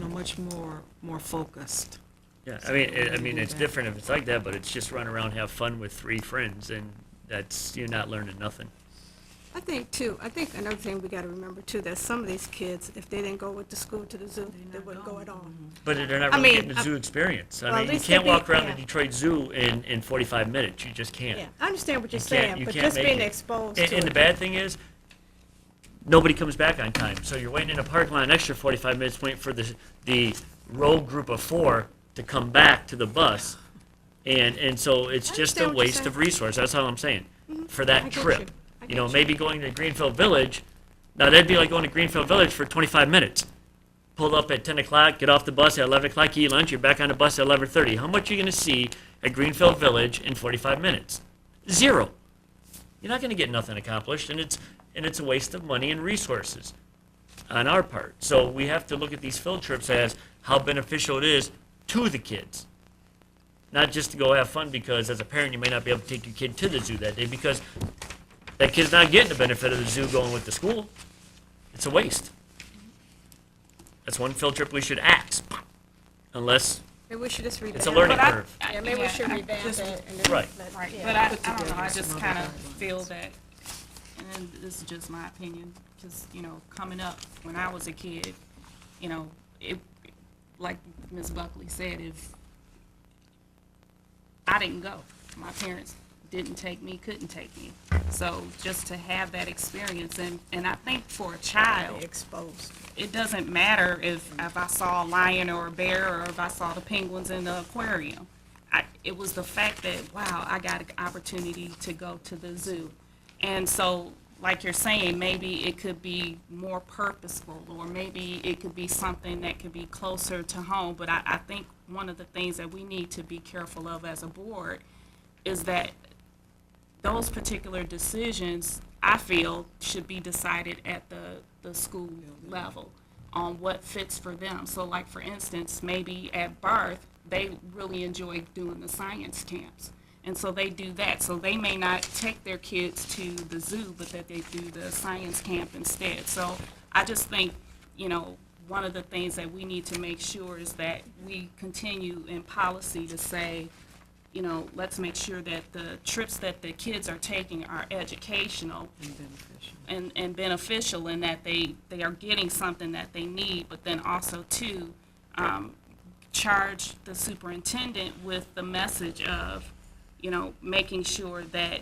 much more focused. Yeah, I mean, it's different if it's like that, but it's just run around, have fun with 3 friends, and you're not learning nothing. I think another thing we gotta remember too, that some of these kids, if they didn't go with the school to the zoo, they wouldn't go at all. But they're not I really mean, getting the zoo experience. well, I at mean, you least can't they walk be- around yeah. the Detroit Zoo in 45 minutes. You just can't. Yeah, I understand what you're You can't- saying, you but can't just make being it. exposed And to it. the bad thing is, nobody comes back on time. So you're waiting in a parking lot an extra 45 minutes waiting for the row group of 4 to come back to the bus. And so it's just a understand what you're waste saying. of resource. That's all I'm saying. For I that get trip. you. I You know, get maybe going to Greenfield Village, now that'd be like going to Greenfield Village for 25 minutes. Pull up at 10 o'clock, get off the bus at 11 o'clock, eat lunch, you're back on the bus at 11:30. How much are you going to see at Greenfield Village in 45 minutes? Zero. You're not going to get nothing accomplished, and it's a waste of money and resources on our part. So we have to look at these field trips as how beneficial it is to the kids. Not just to go have fun because as a parent you may not be able to take your kid to the zoo that day because that kid's not getting the benefit of the zoo going with the school. It's a waste. That's one field trip we should axe. Unless Maybe we should just revamp it's a learning it. curve. Yeah, maybe we should I revamp just- it and then Right. Right, yeah. but I Put don't know, together I some just other kind of guidelines. feel that, and this is just my opinion, because, you know, coming up, when I was a kid, you know, it, like Ms. Buckley said, if I didn't go, my parents didn't take me, couldn't take me. So just to have that experience, and I think for a child, Exposed. it doesn't matter if I saw a lion or a bear or if I saw the penguins in the aquarium. It was the fact that, wow, I got an opportunity to go to the zoo. And so, like you're saying, maybe it could be more purposeful, or maybe it could be something that could be closer to home. But I think one of the things that we need to be careful of as a board is that those particular decisions, I feel, should be decided at the school level on what fits for them. So like, for instance, maybe at Barth, they really enjoy doing the science camps. And so they do that. So they may not take their kids to the zoo, but that they do the science camp instead. So I just think, you know, one of the things that we need to make sure is that we continue in policy to say, you know, let's make sure that the trips that the kids are taking are educational and beneficial, and that they are getting something that they need, but then also to charge the superintendent with the message of, you know, making sure that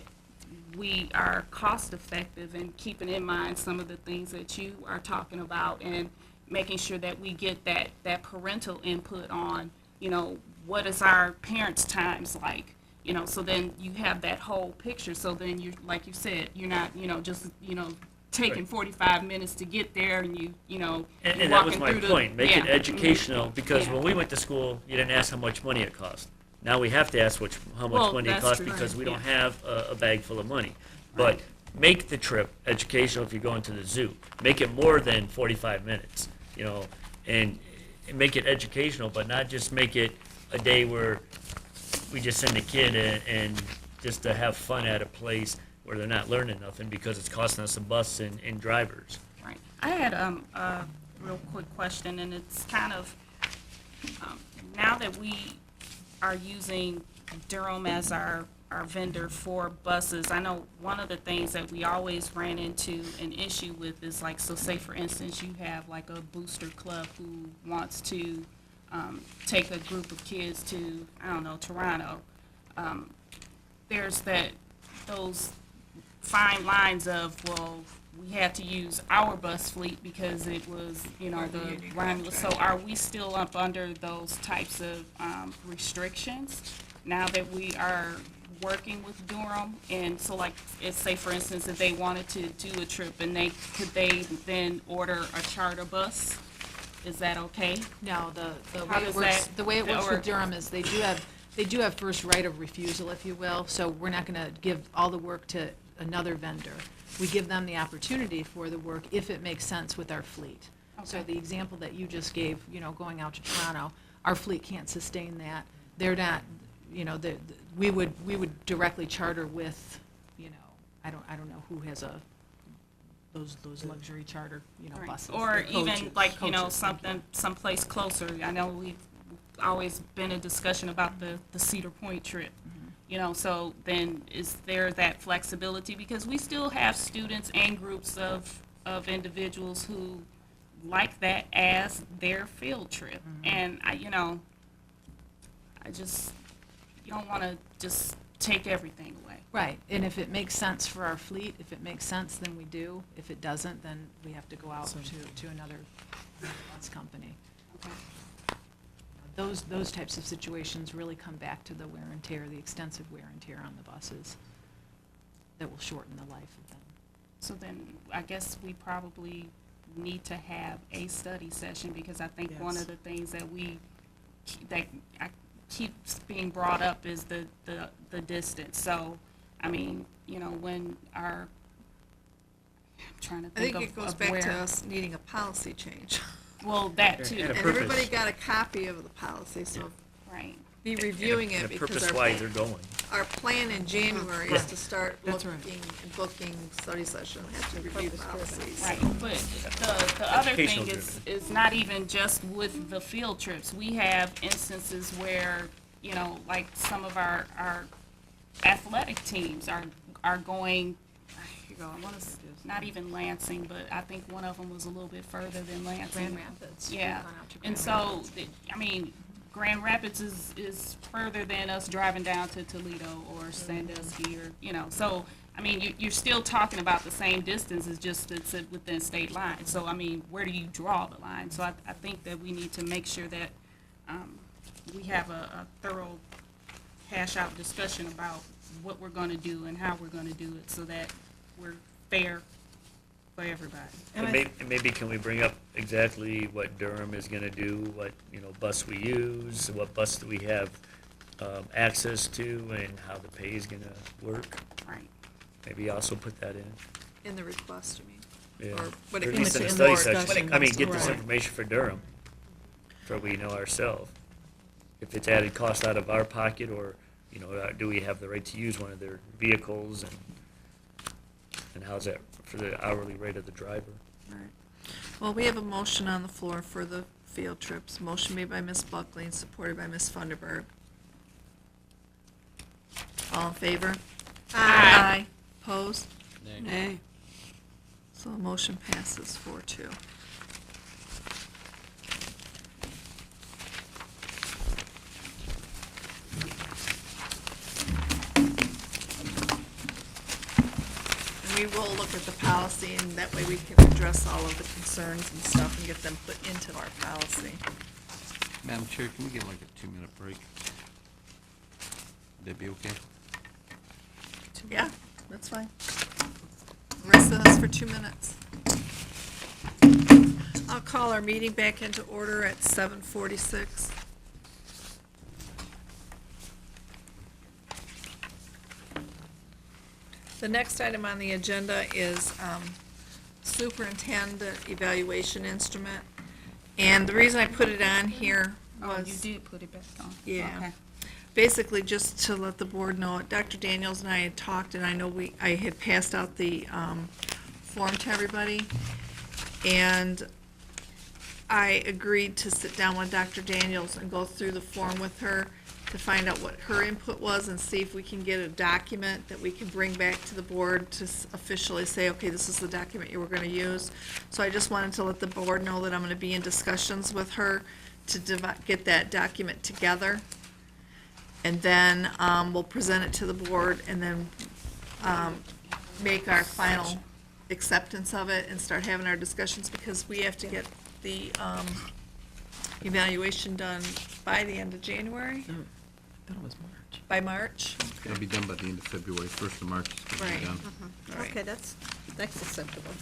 we are cost effective and keeping in mind some of the things that you are talking about, and making sure that we get that parental input on, you know, what is our parents' times like, you know, so then you have that whole picture. So then you're, like you said, you're not, you know, just, you know, taking Right. 45 minutes to get there, and you know, And you're that was walking my through the- point, make it yeah. educational, because Yeah. when we went to school, you didn't ask how much money it cost. Now we have to ask how much Well, money it that's costs true. because we don't Yeah. have a bag full of money. But make the trip educational if you're going to the zoo. Make it more than 45 minutes, you know, and make it educational, but not just make it a day where we just send a kid and just to have fun at a place where they're not learning nothing because it's costing us a bus and drivers. Right. I had a real quick question, and it's kind of, now that we are using Durham as our vendor for buses, I know one of the things that we always ran into an issue with is like, so say for instance, you have like a booster club who wants to take a group of kids to, I don't know, Toronto. There's those fine lines of, well, we had to use our bus fleet because it was, you know, the Romulus. So are we still up under those types of restrictions now that we are working with Durham? And so like, say for instance, if they wanted to do a trip and could they then order a charter bus? Is that okay? No, the How way it does works, that- the way it works or- with Durham is they do have first right of refusal, if you will, so we're not gonna give all the work to another vendor. We give them the opportunity for the work if it makes sense with our fleet. So Okay. the example that you just gave, you know, going out to Toronto, our fleet can't sustain that. They're not, you know, we would directly charter with, you know, I don't know who has those luxury charter, you know, Right. buses. Or The even coaches. like, you know, Coaches, thank you. someplace closer. I know we've always been a discussion about the Cedar Point trip. You know, so then is there that flexibility? Because we still have students and groups of individuals who like that as their field trip. And you know, you don't want to just take everything away. Right, and if it makes sense for our fleet, if it makes sense, then we do. If it doesn't, then we have to go out to another bus company. Okay. Those types of situations really come back to the wear and tear, the extensive wear and tear on the buses that will shorten the life of them. So then, I guess we probably need to have a study session, because I think one Yes. of the things that keeps being brought up is the distance. So, I mean, you know, when I'm trying to I think think it goes back to us needing a policy change. Well, that too. And a And purpose. everybody got a copy of the policy, so Right. be reviewing And it a because purpose our why plan- they're going. Our plan in January is to start That's looking right. and booking study session, we have to review policies. Right, but the other Educational thing is not even just with the field trips. We have instances where, you know, like some of our athletic teams are going, here you go, I want to, not even Lansing, but I think one of them was a little bit further than Lansing. Grand Rapids. Yeah, We've gone out to and Grand so, Rapids. I mean, Grand Rapids is further than us driving down to Toledo or Sandusky or, you know, so, I mean, you're still talking about the same distance, it's just it's within state lines. So, I mean, where do you draw the line? So I think that we need to make sure that we have a thorough hash out discussion about what we're gonna do and how we're gonna do it so that we're fair for everybody. And maybe can we bring up exactly what Durham is gonna do, what, you know, bus we use, what bus do we have access to, and how the pay is gonna work? Right. Maybe also put that in. In the request, you mean? Yeah. Or when it Or at comes least in to the the study board, section. when it I mean, comes to get the this board. information for Durham, so we know ourselves. If it's added cost out of our pocket, or, you know, do we have the right to use one of their vehicles, and how's that for the hourly rate of the driver? Right. Well, we have a motion on the floor for the field trips. Motion made by Ms. Buckley and supported by Ms. Funderburg. All in favor? Aye. Opposed? Nay. So the motion passes 4-2. And we will look at the policy, and that way we can address all of the concerns and stuff and get them put into our policy. Madam Chair, can we get like a 2-minute break? Would that be okay? Yeah, that's fine. Rest of us for 2 minutes. I'll call our meeting back into order at 7:46. The next item on the agenda is superintendent evaluation instrument. And the reason I put it on here Oh, you was, did put it back on. yeah. Okay. Basically, just to let the board know, Dr. Daniels and I had talked, and I know I had passed out the form to everybody. And I agreed to sit down with Dr. Daniels and go through the form with her to find out what her input was and see if we can get a document that we can bring back to the board to officially say, okay, this is the document you were gonna use. So I just wanted to let the board know that I'm gonna be in discussions with her to get that document together. And then we'll present it to the board and then make our final acceptance of it and start having our discussions, because we have to get the evaluation done by the end of January, I thought it was March. by March. It'll be done by the end of February, 1st of March it's gonna Right. be done. Right. Okay, that's acceptable.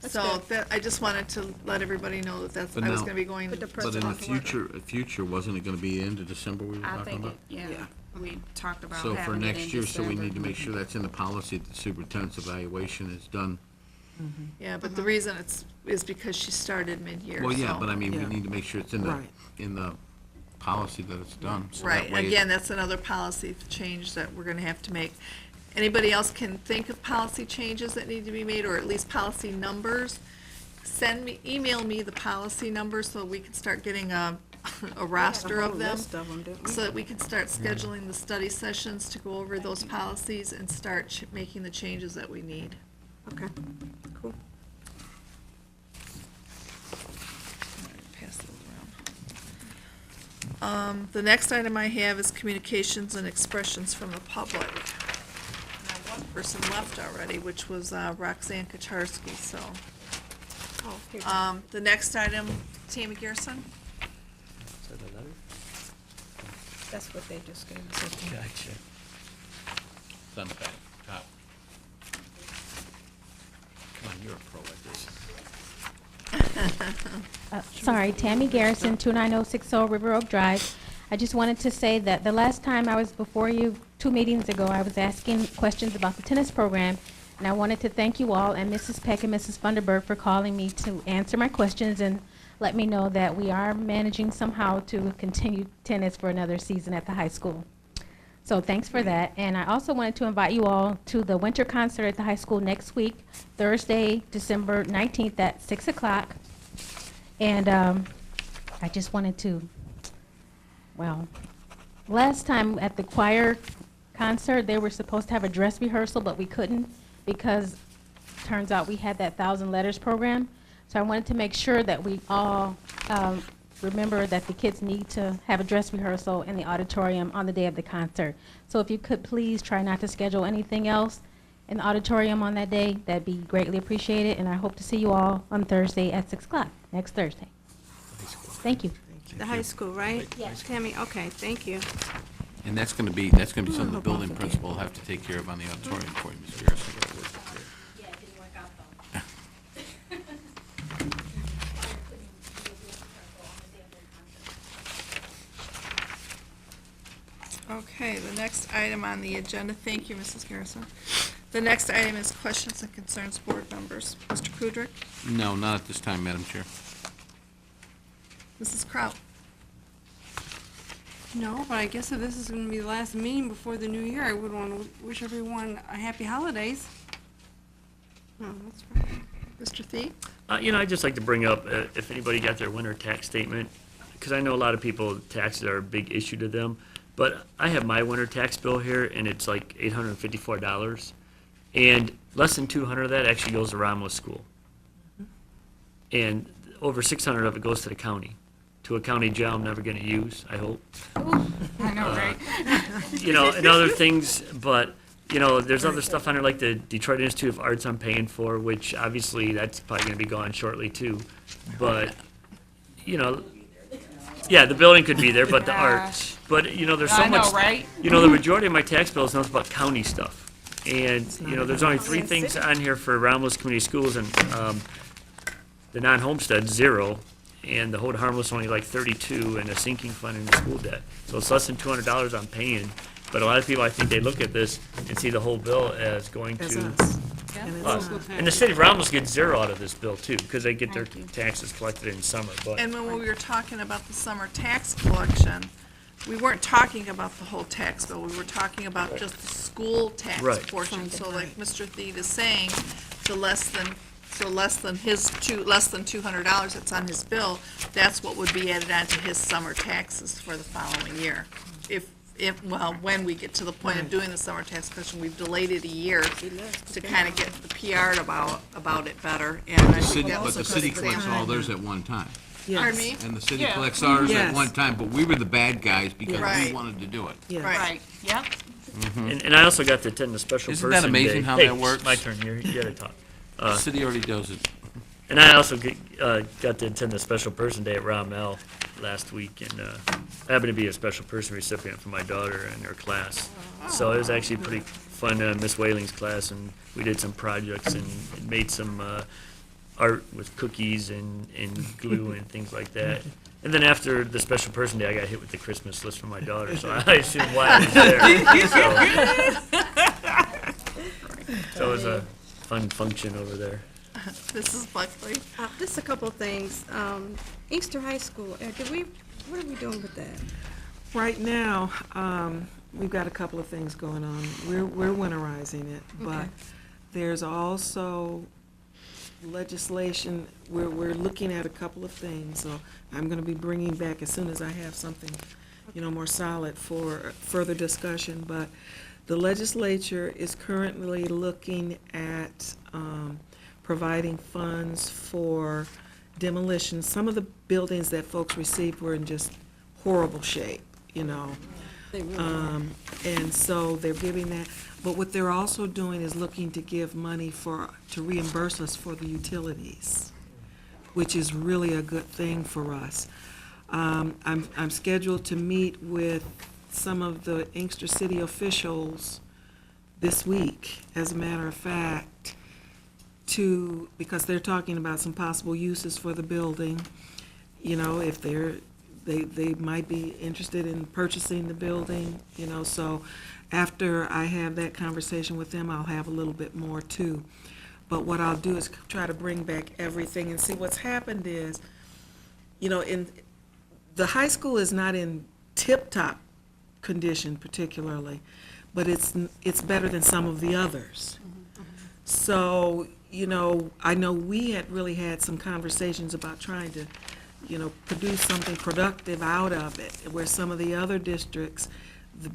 That's So good. that, I just wanted to let everybody know that But I was now- gonna be going. Put the But in the president to work. future, wasn't it gonna be the end of December we were I talking think, about? yeah, we talked about So for having it in next year, so we December. need to make sure that's in the policy, that the superintendent's evaluation is done. Yeah, but the reason is because she started mid-year, Well, yeah, so- but I mean, we Yeah. need to make sure it's Right. in the policy that it's done. so that Right, way it- again, that's another policy change that we're gonna have to make. Anybody else can think of policy changes that need to be made, or at least policy numbers? Email me the policy numbers so we can start getting a roster of them. List of them, didn't we? So that we can start scheduling the study sessions to go over those policies and start making the changes that we need. Okay, cool. Pass those The next item I have is communications and expressions from the public. Now, one person left already, which was Roxanne Kucharski, so. Oh, here you go. The next item, Tammy Garrison. Is that a letter? That's what they just gave us. Gotcha. It's on the back, top. Come on, you're a pro at this. Sorry, Tammy Garrison, 29060 River Oak Drive. I just wanted to say that the last time I was before you, 2 meetings ago, I was asking questions about the tennis program, and I wanted to thank you all and Mrs. Peck and Mrs. Funderburg for calling me to answer my questions and let me know that we are managing somehow to continue tennis for another season at the high school. So thanks for that. And I also wanted to invite you all to the winter concert at the high school next week, Thursday, December 19th at 6 o'clock. And I just wanted to, well, last time at the choir concert, they were supposed to have a dress rehearsal, but we couldn't because turns out we had that 1,000 Letters program. So I wanted to make sure that we all remember that the kids need to have a dress rehearsal in the auditorium on the day of the concert. So if you could please try not to schedule anything else in the auditorium on that day, that'd be greatly appreciated. And I hope to see you all on Thursday at 6 o'clock, next Thursday. Thank you. The high school, right? Yes. Tammy, okay, thank you. And that's gonna be something the building principal will have to take care of on the auditorium for you, Ms. Garrison. Yeah, it didn't work out though. Okay, the next item on the agenda, thank you, Mrs. Garrison. The next item is questions and concerns, board members. Mr. Kudrick, No, not at this time, Madam Chair. Mrs. Kraut. No, but I guess if this is gonna be the last meeting before the new year, I would wanna wish everyone a happy holidays. Oh, that's right. Mr. Thie? I'd just like to bring up, if anybody got their winter tax statement, because I know a lot of people, taxes are a big issue to them, but I have my winter tax bill here, and it's like $854, and less than 200 of that actually goes to Romulus School. And over 600 of it goes to the county, to a county jail I'm never gonna use, I hope. I know, right? And other things, but, there's other stuff on there, like the Detroit Institute of Arts I'm paying for, which obviously that's probably gonna be gone shortly too. But, yeah, the building could be there, but the art, but, there's so I know, much. right? The majority of my tax bill is nothing but county stuff. And, there's only 3 things on here for Romulus Community Schools, and, the non-homestead, 0, and the hold harmless only like 32, and a sinking fund in the school debt. So it's less than $200 I'm paying, but a lot of people, I think they look at this and see the whole bill as going As to us. Yeah. And it's us. not. And the city of Romulus gets 0 out of this bill too, because they get their taxes collected in summer, but. And when we were talking about the summer tax collection, we weren't talking about the whole tax bill. We were talking about just the school tax Right. portion. So like Mr. Thede is saying, less than $200 that's on his bill, that's what would be added onto his summer taxes for the following year. When we get to the point of doing the summer tax collection, we've delayed it a year to kind of get the PR about it better. And I think that But was the a city good collects example. all theirs at one time. Yes. Pardon me? And the city Yeah. collects ours Yes. at one time, but we were the bad guys because we Right. wanted to do it. Yes. Right, yep. And I also got to attend the special Isn't person that amazing day. how Hey, that works? My turn, you gotta talk. The city already does it. And I also got to attend the special person day at Rommel last week, and I happened to be a special person recipient for my daughter and her class. So it was actually pretty fun, Miss Whaling's class, and we did some projects and made some art with cookies and glue and things like that. And then after the special person day, I got hit with the Christmas list from my daughter, so I assumed why I was there. So it was a fun function over there. Mrs. Buckley? Just a couple of things. Inkster High School, what are we doing with that? Right now, we've got a couple of things going on. We're winterizing it, but there's also legislation, we're looking at a couple of things, so I'm gonna be bringing back as soon as I have something, more solid for further discussion, but the legislature is currently looking at, providing funds for demolition. Some of the buildings that folks received were in just horrible shape, you know. They really are. And so they're giving that, but what they're also doing is looking to give money to reimburse us for the utilities, which is really a good thing for us. I'm scheduled to meet with some of the Inkster City officials this week, as a matter of fact, because they're talking about some possible uses for the building. You know, if they might be interested in purchasing the building, you know, so after I have that conversation with them, I'll have a little bit more too. But what I'll do is try to bring back everything and see what's happened is, you know, the high school is not in tip-top condition particularly, but it's better than some of the others. So, you know, I know we had really had some conversations about trying to, you know, produce something productive out of it, where some of the other districts,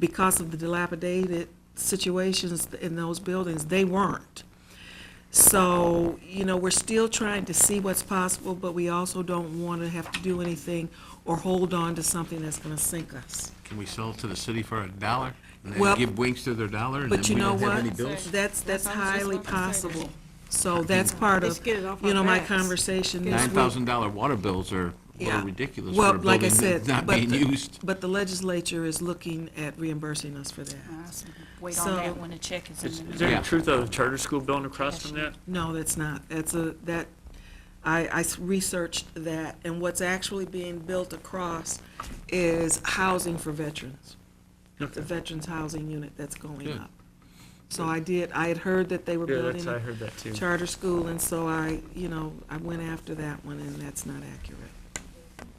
because of the dilapidated situations in those buildings, they weren't. So, you know, we're still trying to see what's possible, but we also don't want to have to do anything or hold on to something that's going to sink us. Can we sell it to the city for $1? And Well, then give Wingster their $1 and But you then we know don't have what? any bills? That's highly possible. So that's part Let's of, get it off you our know, my backs. conversation this week. $9,000 water bills are Yeah. ridiculous Well, for a like I building said, that's not but being the- used. But the legislature is looking at reimbursing us for that. Wait So- on that when the check is Is in the there Yeah. any truth of the charter school building across from that? No, that's not. I researched that, and what's actually being built across is housing for veterans. The veterans housing unit that's going Good. up. So I had heard that they were Yeah, building I a heard that too. charter school, and so I went after that one, and that's not accurate.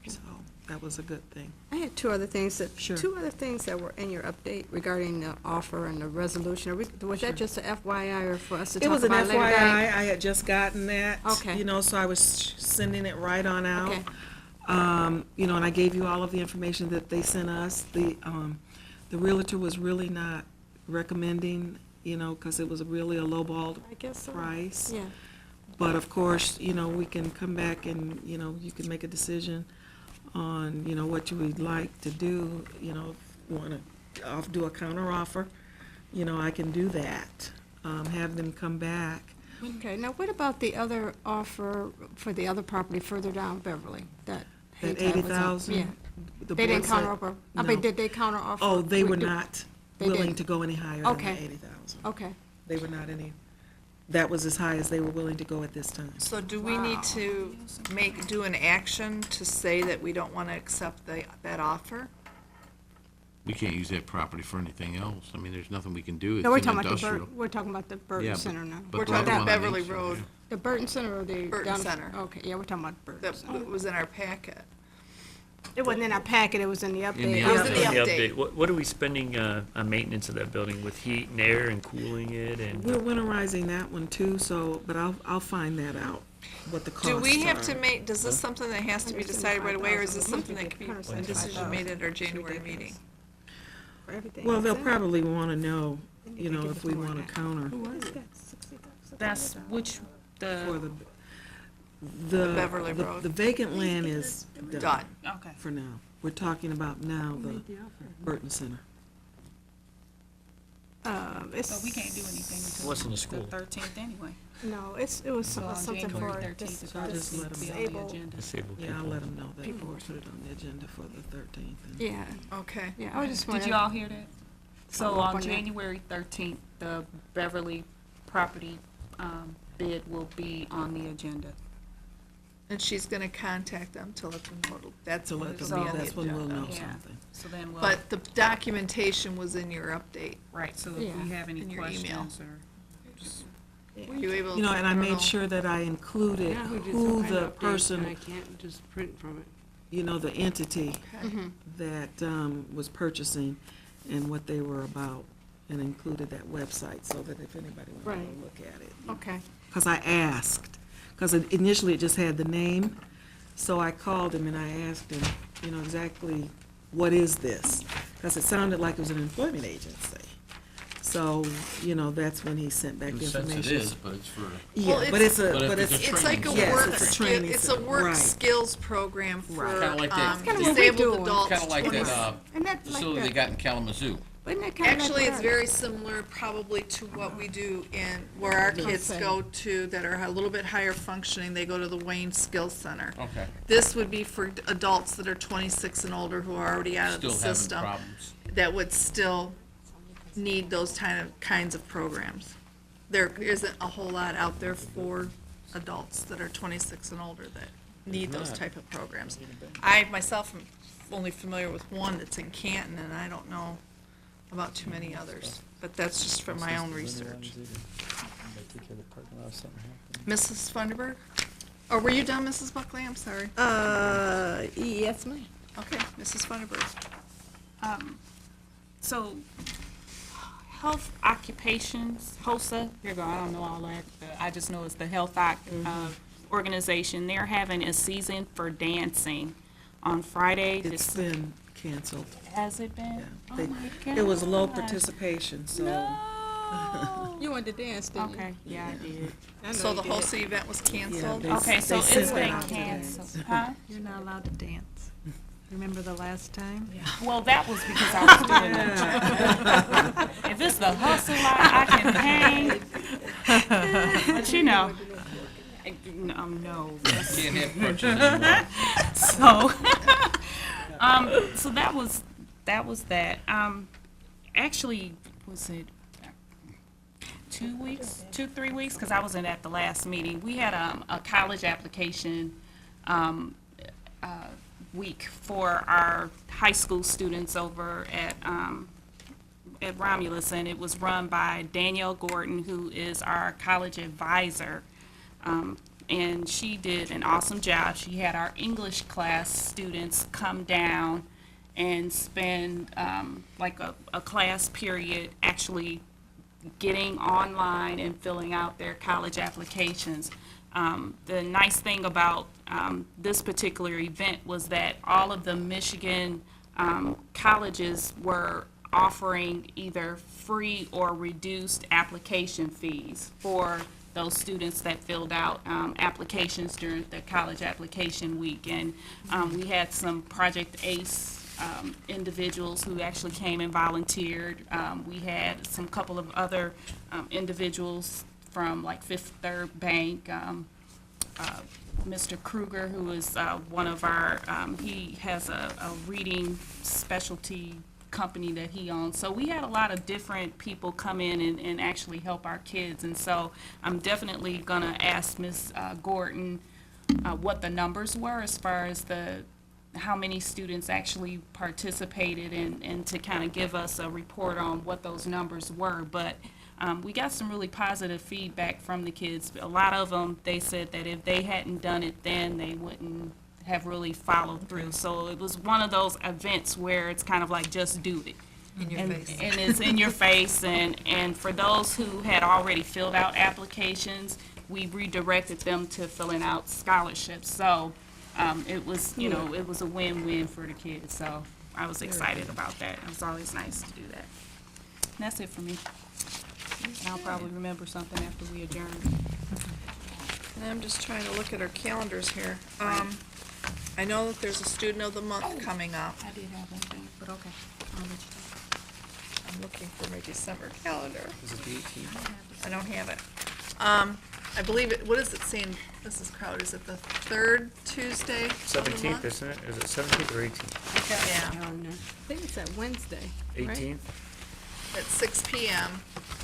So that was a good thing. I had two other things Sure. that were in your update regarding the offer and the resolution. Was that just a FYI or for us to It talk was an about later FYI, date? I had just gotten that. Okay. You know, so I was sending it right on out. Okay. You know, and I gave you all of the information that they sent us. The realtor was really not recommending, you know, because it was really a lowballed I guess so. price. Yeah. But of course, you know, we can come back and, you know, you can make a decision on, you know, what you would like to do. You know, if you want to do a counter offer, you know, I can do that. Have them come back. Okay, now what about the other offer for the other property further down Beverly? That That Haytide was on? 80,000? Yeah. The They didn't board counter said offer, I mean, no. did they counter offer? Oh, they were Do- not They willing didn't. to go any higher than Okay. the 80,000. Okay. They were not that was as high as they were willing to go at this time. So do we need to do an action to say that we don't want to accept that offer? We can't use that property for anything else. I mean, there's nothing we can do. It's No, we're in talking about industrial. we're talking about the Yeah, Burton but- Center now. but We're the talking other about one on Beverly Inkster, Road. yeah. The Burton Center or the? Burton down- Center. Okay, yeah, we're talking about Burton That Center. was in our packet. It wasn't in our packet, it was in the update. the It was in the The update. What are we spending on maintenance of that building with heat and air and cooling it and? We're winterizing that one too, but I'll find that out, what the costs are. Do we have to make, does this something that has to be decided right away, or is this something that can be, a decision made at our January meeting? For everything. Well, they'll That's it. probably want to know, you know, give if it we to want her. to counter Who was that? 60,000? That's which, for the, the Beverly the- Road. The vacant land is done Done. okay. for now. We're talking about now the Burton Center. So we can't do anything until What's in the the school? 13th anyway. No, it was So on something January for 13th is So I'll when just let it'll 'em be know. on the Disabled. agenda. Disabled Yeah, I'll people. let them know that People we'll put it on the agenda for the 13th. Yeah, Okay. yeah, I was just Did wondering. you all hear that? So Follow up on on that. January 13th, the Beverly property bid will be on the agenda. And she's gonna contact them to let them know, that's To when let it'll them be know, on the that's when we'll agenda. know Yeah. something. So then we'll, But the documentation was in your update. right, so if Yeah. we have any In your email. questions or just, Were you able? You know, and I don't made know. sure that I included Yeah, we did who some kind the of update, person, and I can't just print from it. you know, the entity Okay. that was purchasing and what they were about, and included that website so that if anybody wanted Right. to look at it. Okay, Because I asked, because initially it just had the name, so I called him and I asked him, you know, exactly, what is this? Because it sounded like it was an employment agency. So, you know, that's when he sent back In the a sense information. it is, but it's for, Yeah, Well, but it's a, But but it's it's. a It's like a Yes, work, it's a skill- training it's a center. work Right. skills program for Kinda like that- That's kinda what we're disabled doing. adults. kind of like 20 that And that's like facility they that. got in Kalamazoo. Isn't that kinda like Actually, it's ours? very similar probably to what we do in, where our kids Okay. go to that are a little bit higher functioning, they go to the Wayne Skills Center. Okay. This would be for adults that are 26 and older who are already out of the Still having system. problems. That would still need those kinds of programs. There isn't a whole lot out there for adults that are 26 and older that need those type of programs. I myself am only familiar with one that's in Canton, and I don't know about too many others, but that's just from my own research. Mrs. Funderburg? Or were you done, Mrs. Buckley? I'm sorry. Yes, ma'am. Okay, Mrs. Funderburg. So, health occupations, HOSA, here you go, I don't know all that, I just know it's the health organization. They're having a season for dancing on Friday. It's been canceled. Has it been? Yeah, Oh they- my God. It was low participation, so. No. You wanted to dance, didn't you? Okay, yeah, I did. I know So you the did. HOSA event was canceled? they- Okay, so they it's sent been that out today. canceled, huh? You're not allowed to dance. Remember the last time? Well, that was because I was doing it. If it's the hustle I can hang, but you know, no. that's- Can't have crutches anymore. So that was that. Actually, was it 2 weeks, 3 weeks? Because I wasn't at the last meeting. We had a college application week for our high school students over at Romulus, and it was run by Danielle Gordon, who is our college advisor. And she did an awesome job. She had our English class students come down and spend like a class period actually getting online and filling out their college applications. The nice thing about this particular event was that all of the Michigan colleges were offering either free or reduced application fees for those students that filled out applications during the college application week. And we had some Project ACE individuals who actually came and volunteered. We had some couple of other individuals from like Fifth Third Bank, Mr. Kruger, who is one of our, he has a reading specialty company that he owns. So we had a lot of different people come in and actually help our kids. And so I'm definitely gonna ask Ms. Gordon what the numbers were as far as how many students actually participated and to kind of give us a report on what those numbers were. But we got some really positive feedback from the kids. A lot of them, they said that if they hadn't done it then, they wouldn't have really followed through. So it was one of those events where it's kind of like, just do it. In your face. And it's in your face. And for those who had already filled out applications, we redirected them to filling out scholarships. So it was, you know, it was a win-win for the kids. So I was excited about that. It was always nice to do that. And that's it for me. And I'll probably remember something after we adjourn. And I'm just trying to look at our calendars here. I know that there's a Student of the Month coming up. I did have one thing, but okay. I'll let you I'm looking for my December calendar. Is it the 18th? I don't have it. I believe it, what is it saying, Mrs. Crowder? Is it the third Tuesday of the month? 17th, isn't it? Is it 17th or 18th? Yeah, I think it's that Wednesday, right? 18th? at 6 PM,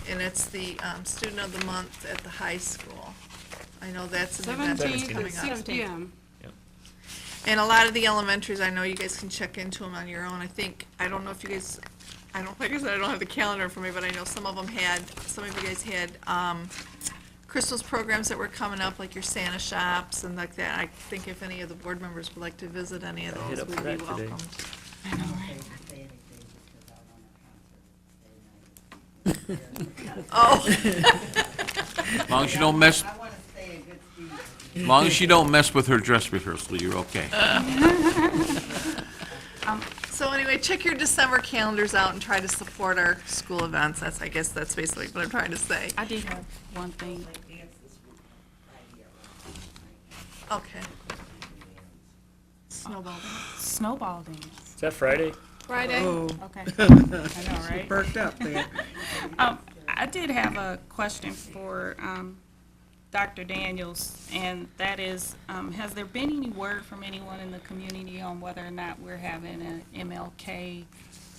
and it's the Student of the Month at the high school. I know that's an event that's 17th coming at up. 6 p.m. And a lot of the elementaries, I know you guys can check into them on your own. I don't know if you guys, like I said, I don't have the calendar for me, but I know some of you guys had Christmas programs that were coming up, like your Santa shops and like that. I think if any of the board members would like to visit any of I hit those, up we'd for be that today. welcomed. I know, right? Oh. As long as you don't mess, as long as you don't mess with her dress rehearsal, you're okay. So anyway, check your December calendars out and try to support our school events. I guess that's basically what I'm trying to say. I did have one thing. Okay. Snowball dance. Snowball dance. Is that Friday? Friday? Oh. Okay. I know, She right? perked up there. I did have a question for Dr. Daniels, and that is, has there been any word from anyone in the community on whether or not we're having an MLK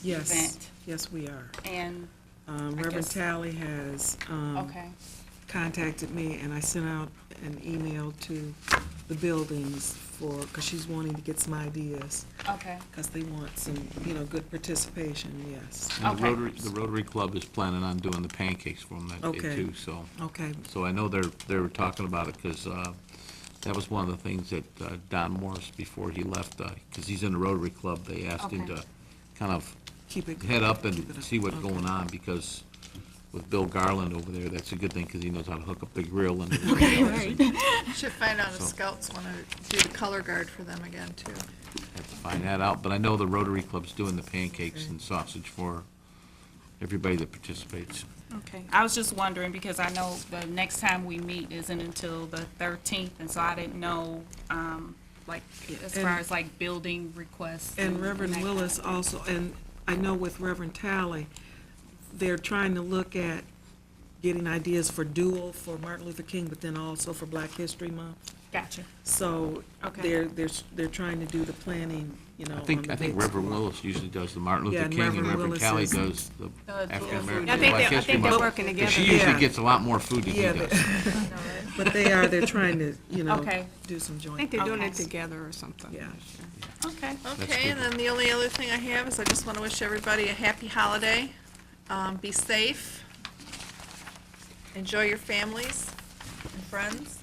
Yes, event? yes, we are. And Reverend guess- Talley has okay, contacted me, and I sent out an email to the buildings because she's wanting to get some ideas, okay, because they want some, good participation, yes. And the Okay. Rotary Club is planning on doing the pancakes for them that day Okay. too, so. Okay, So I know they were talking about it, because that was one of the things that Don Morris, before he left, because he's in the Rotary Club, they asked him Okay. to kind of keep it. head up keep and it up. see what's Okay. going on, because with Bill Garland over there, that's a good thing, because he knows how to hook up the grill and everything else. Should find out if So- scouts want to do the color guard for them again, too. Have to find that out, but I know the Rotary Club's doing the pancakes and sausage for everybody that participates. okay. I was just wondering, because I know the next time we meet isn't until the 13th, and so I didn't know, like, as and- far as like building requests. And Reverend that kind of Willis thing. also, and I know with Reverend Talley, they're trying to look at getting ideas for dual for Martin Luther King, but then also for Black History Month. Gotcha. So Okay. they're trying to do the planning, on I the think big Reverend scale. Willis usually does the Martin Yeah, Luther and King, and Reverend Reverend Willis Talley is- does the The African dual American food. I think Black they- I History think they're Month. working But together. she usually Yeah. gets a lot more food than he Yeah, does. but they're trying to, Okay. do some I joint. think they're doing Okay. it together or something. Yeah. Okay. Okay, and then the only other thing I have is I just want to wish everybody a happy holiday. Be safe. Enjoy your families and friends.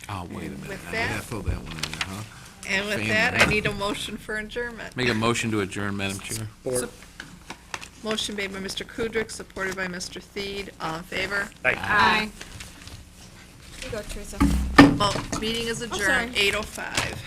Oh, wait a minute. With Now, that- you gotta throw that one in there, huh? And with Family. that, I need a motion for adjournment. Make a motion to adjourn, Madam Chair. Motion made by Mr. Kudrick, supported by Mr. Theed. All in favor? Aye. You go, Teresa. Well, meeting is adjourned, sorry. 8:05.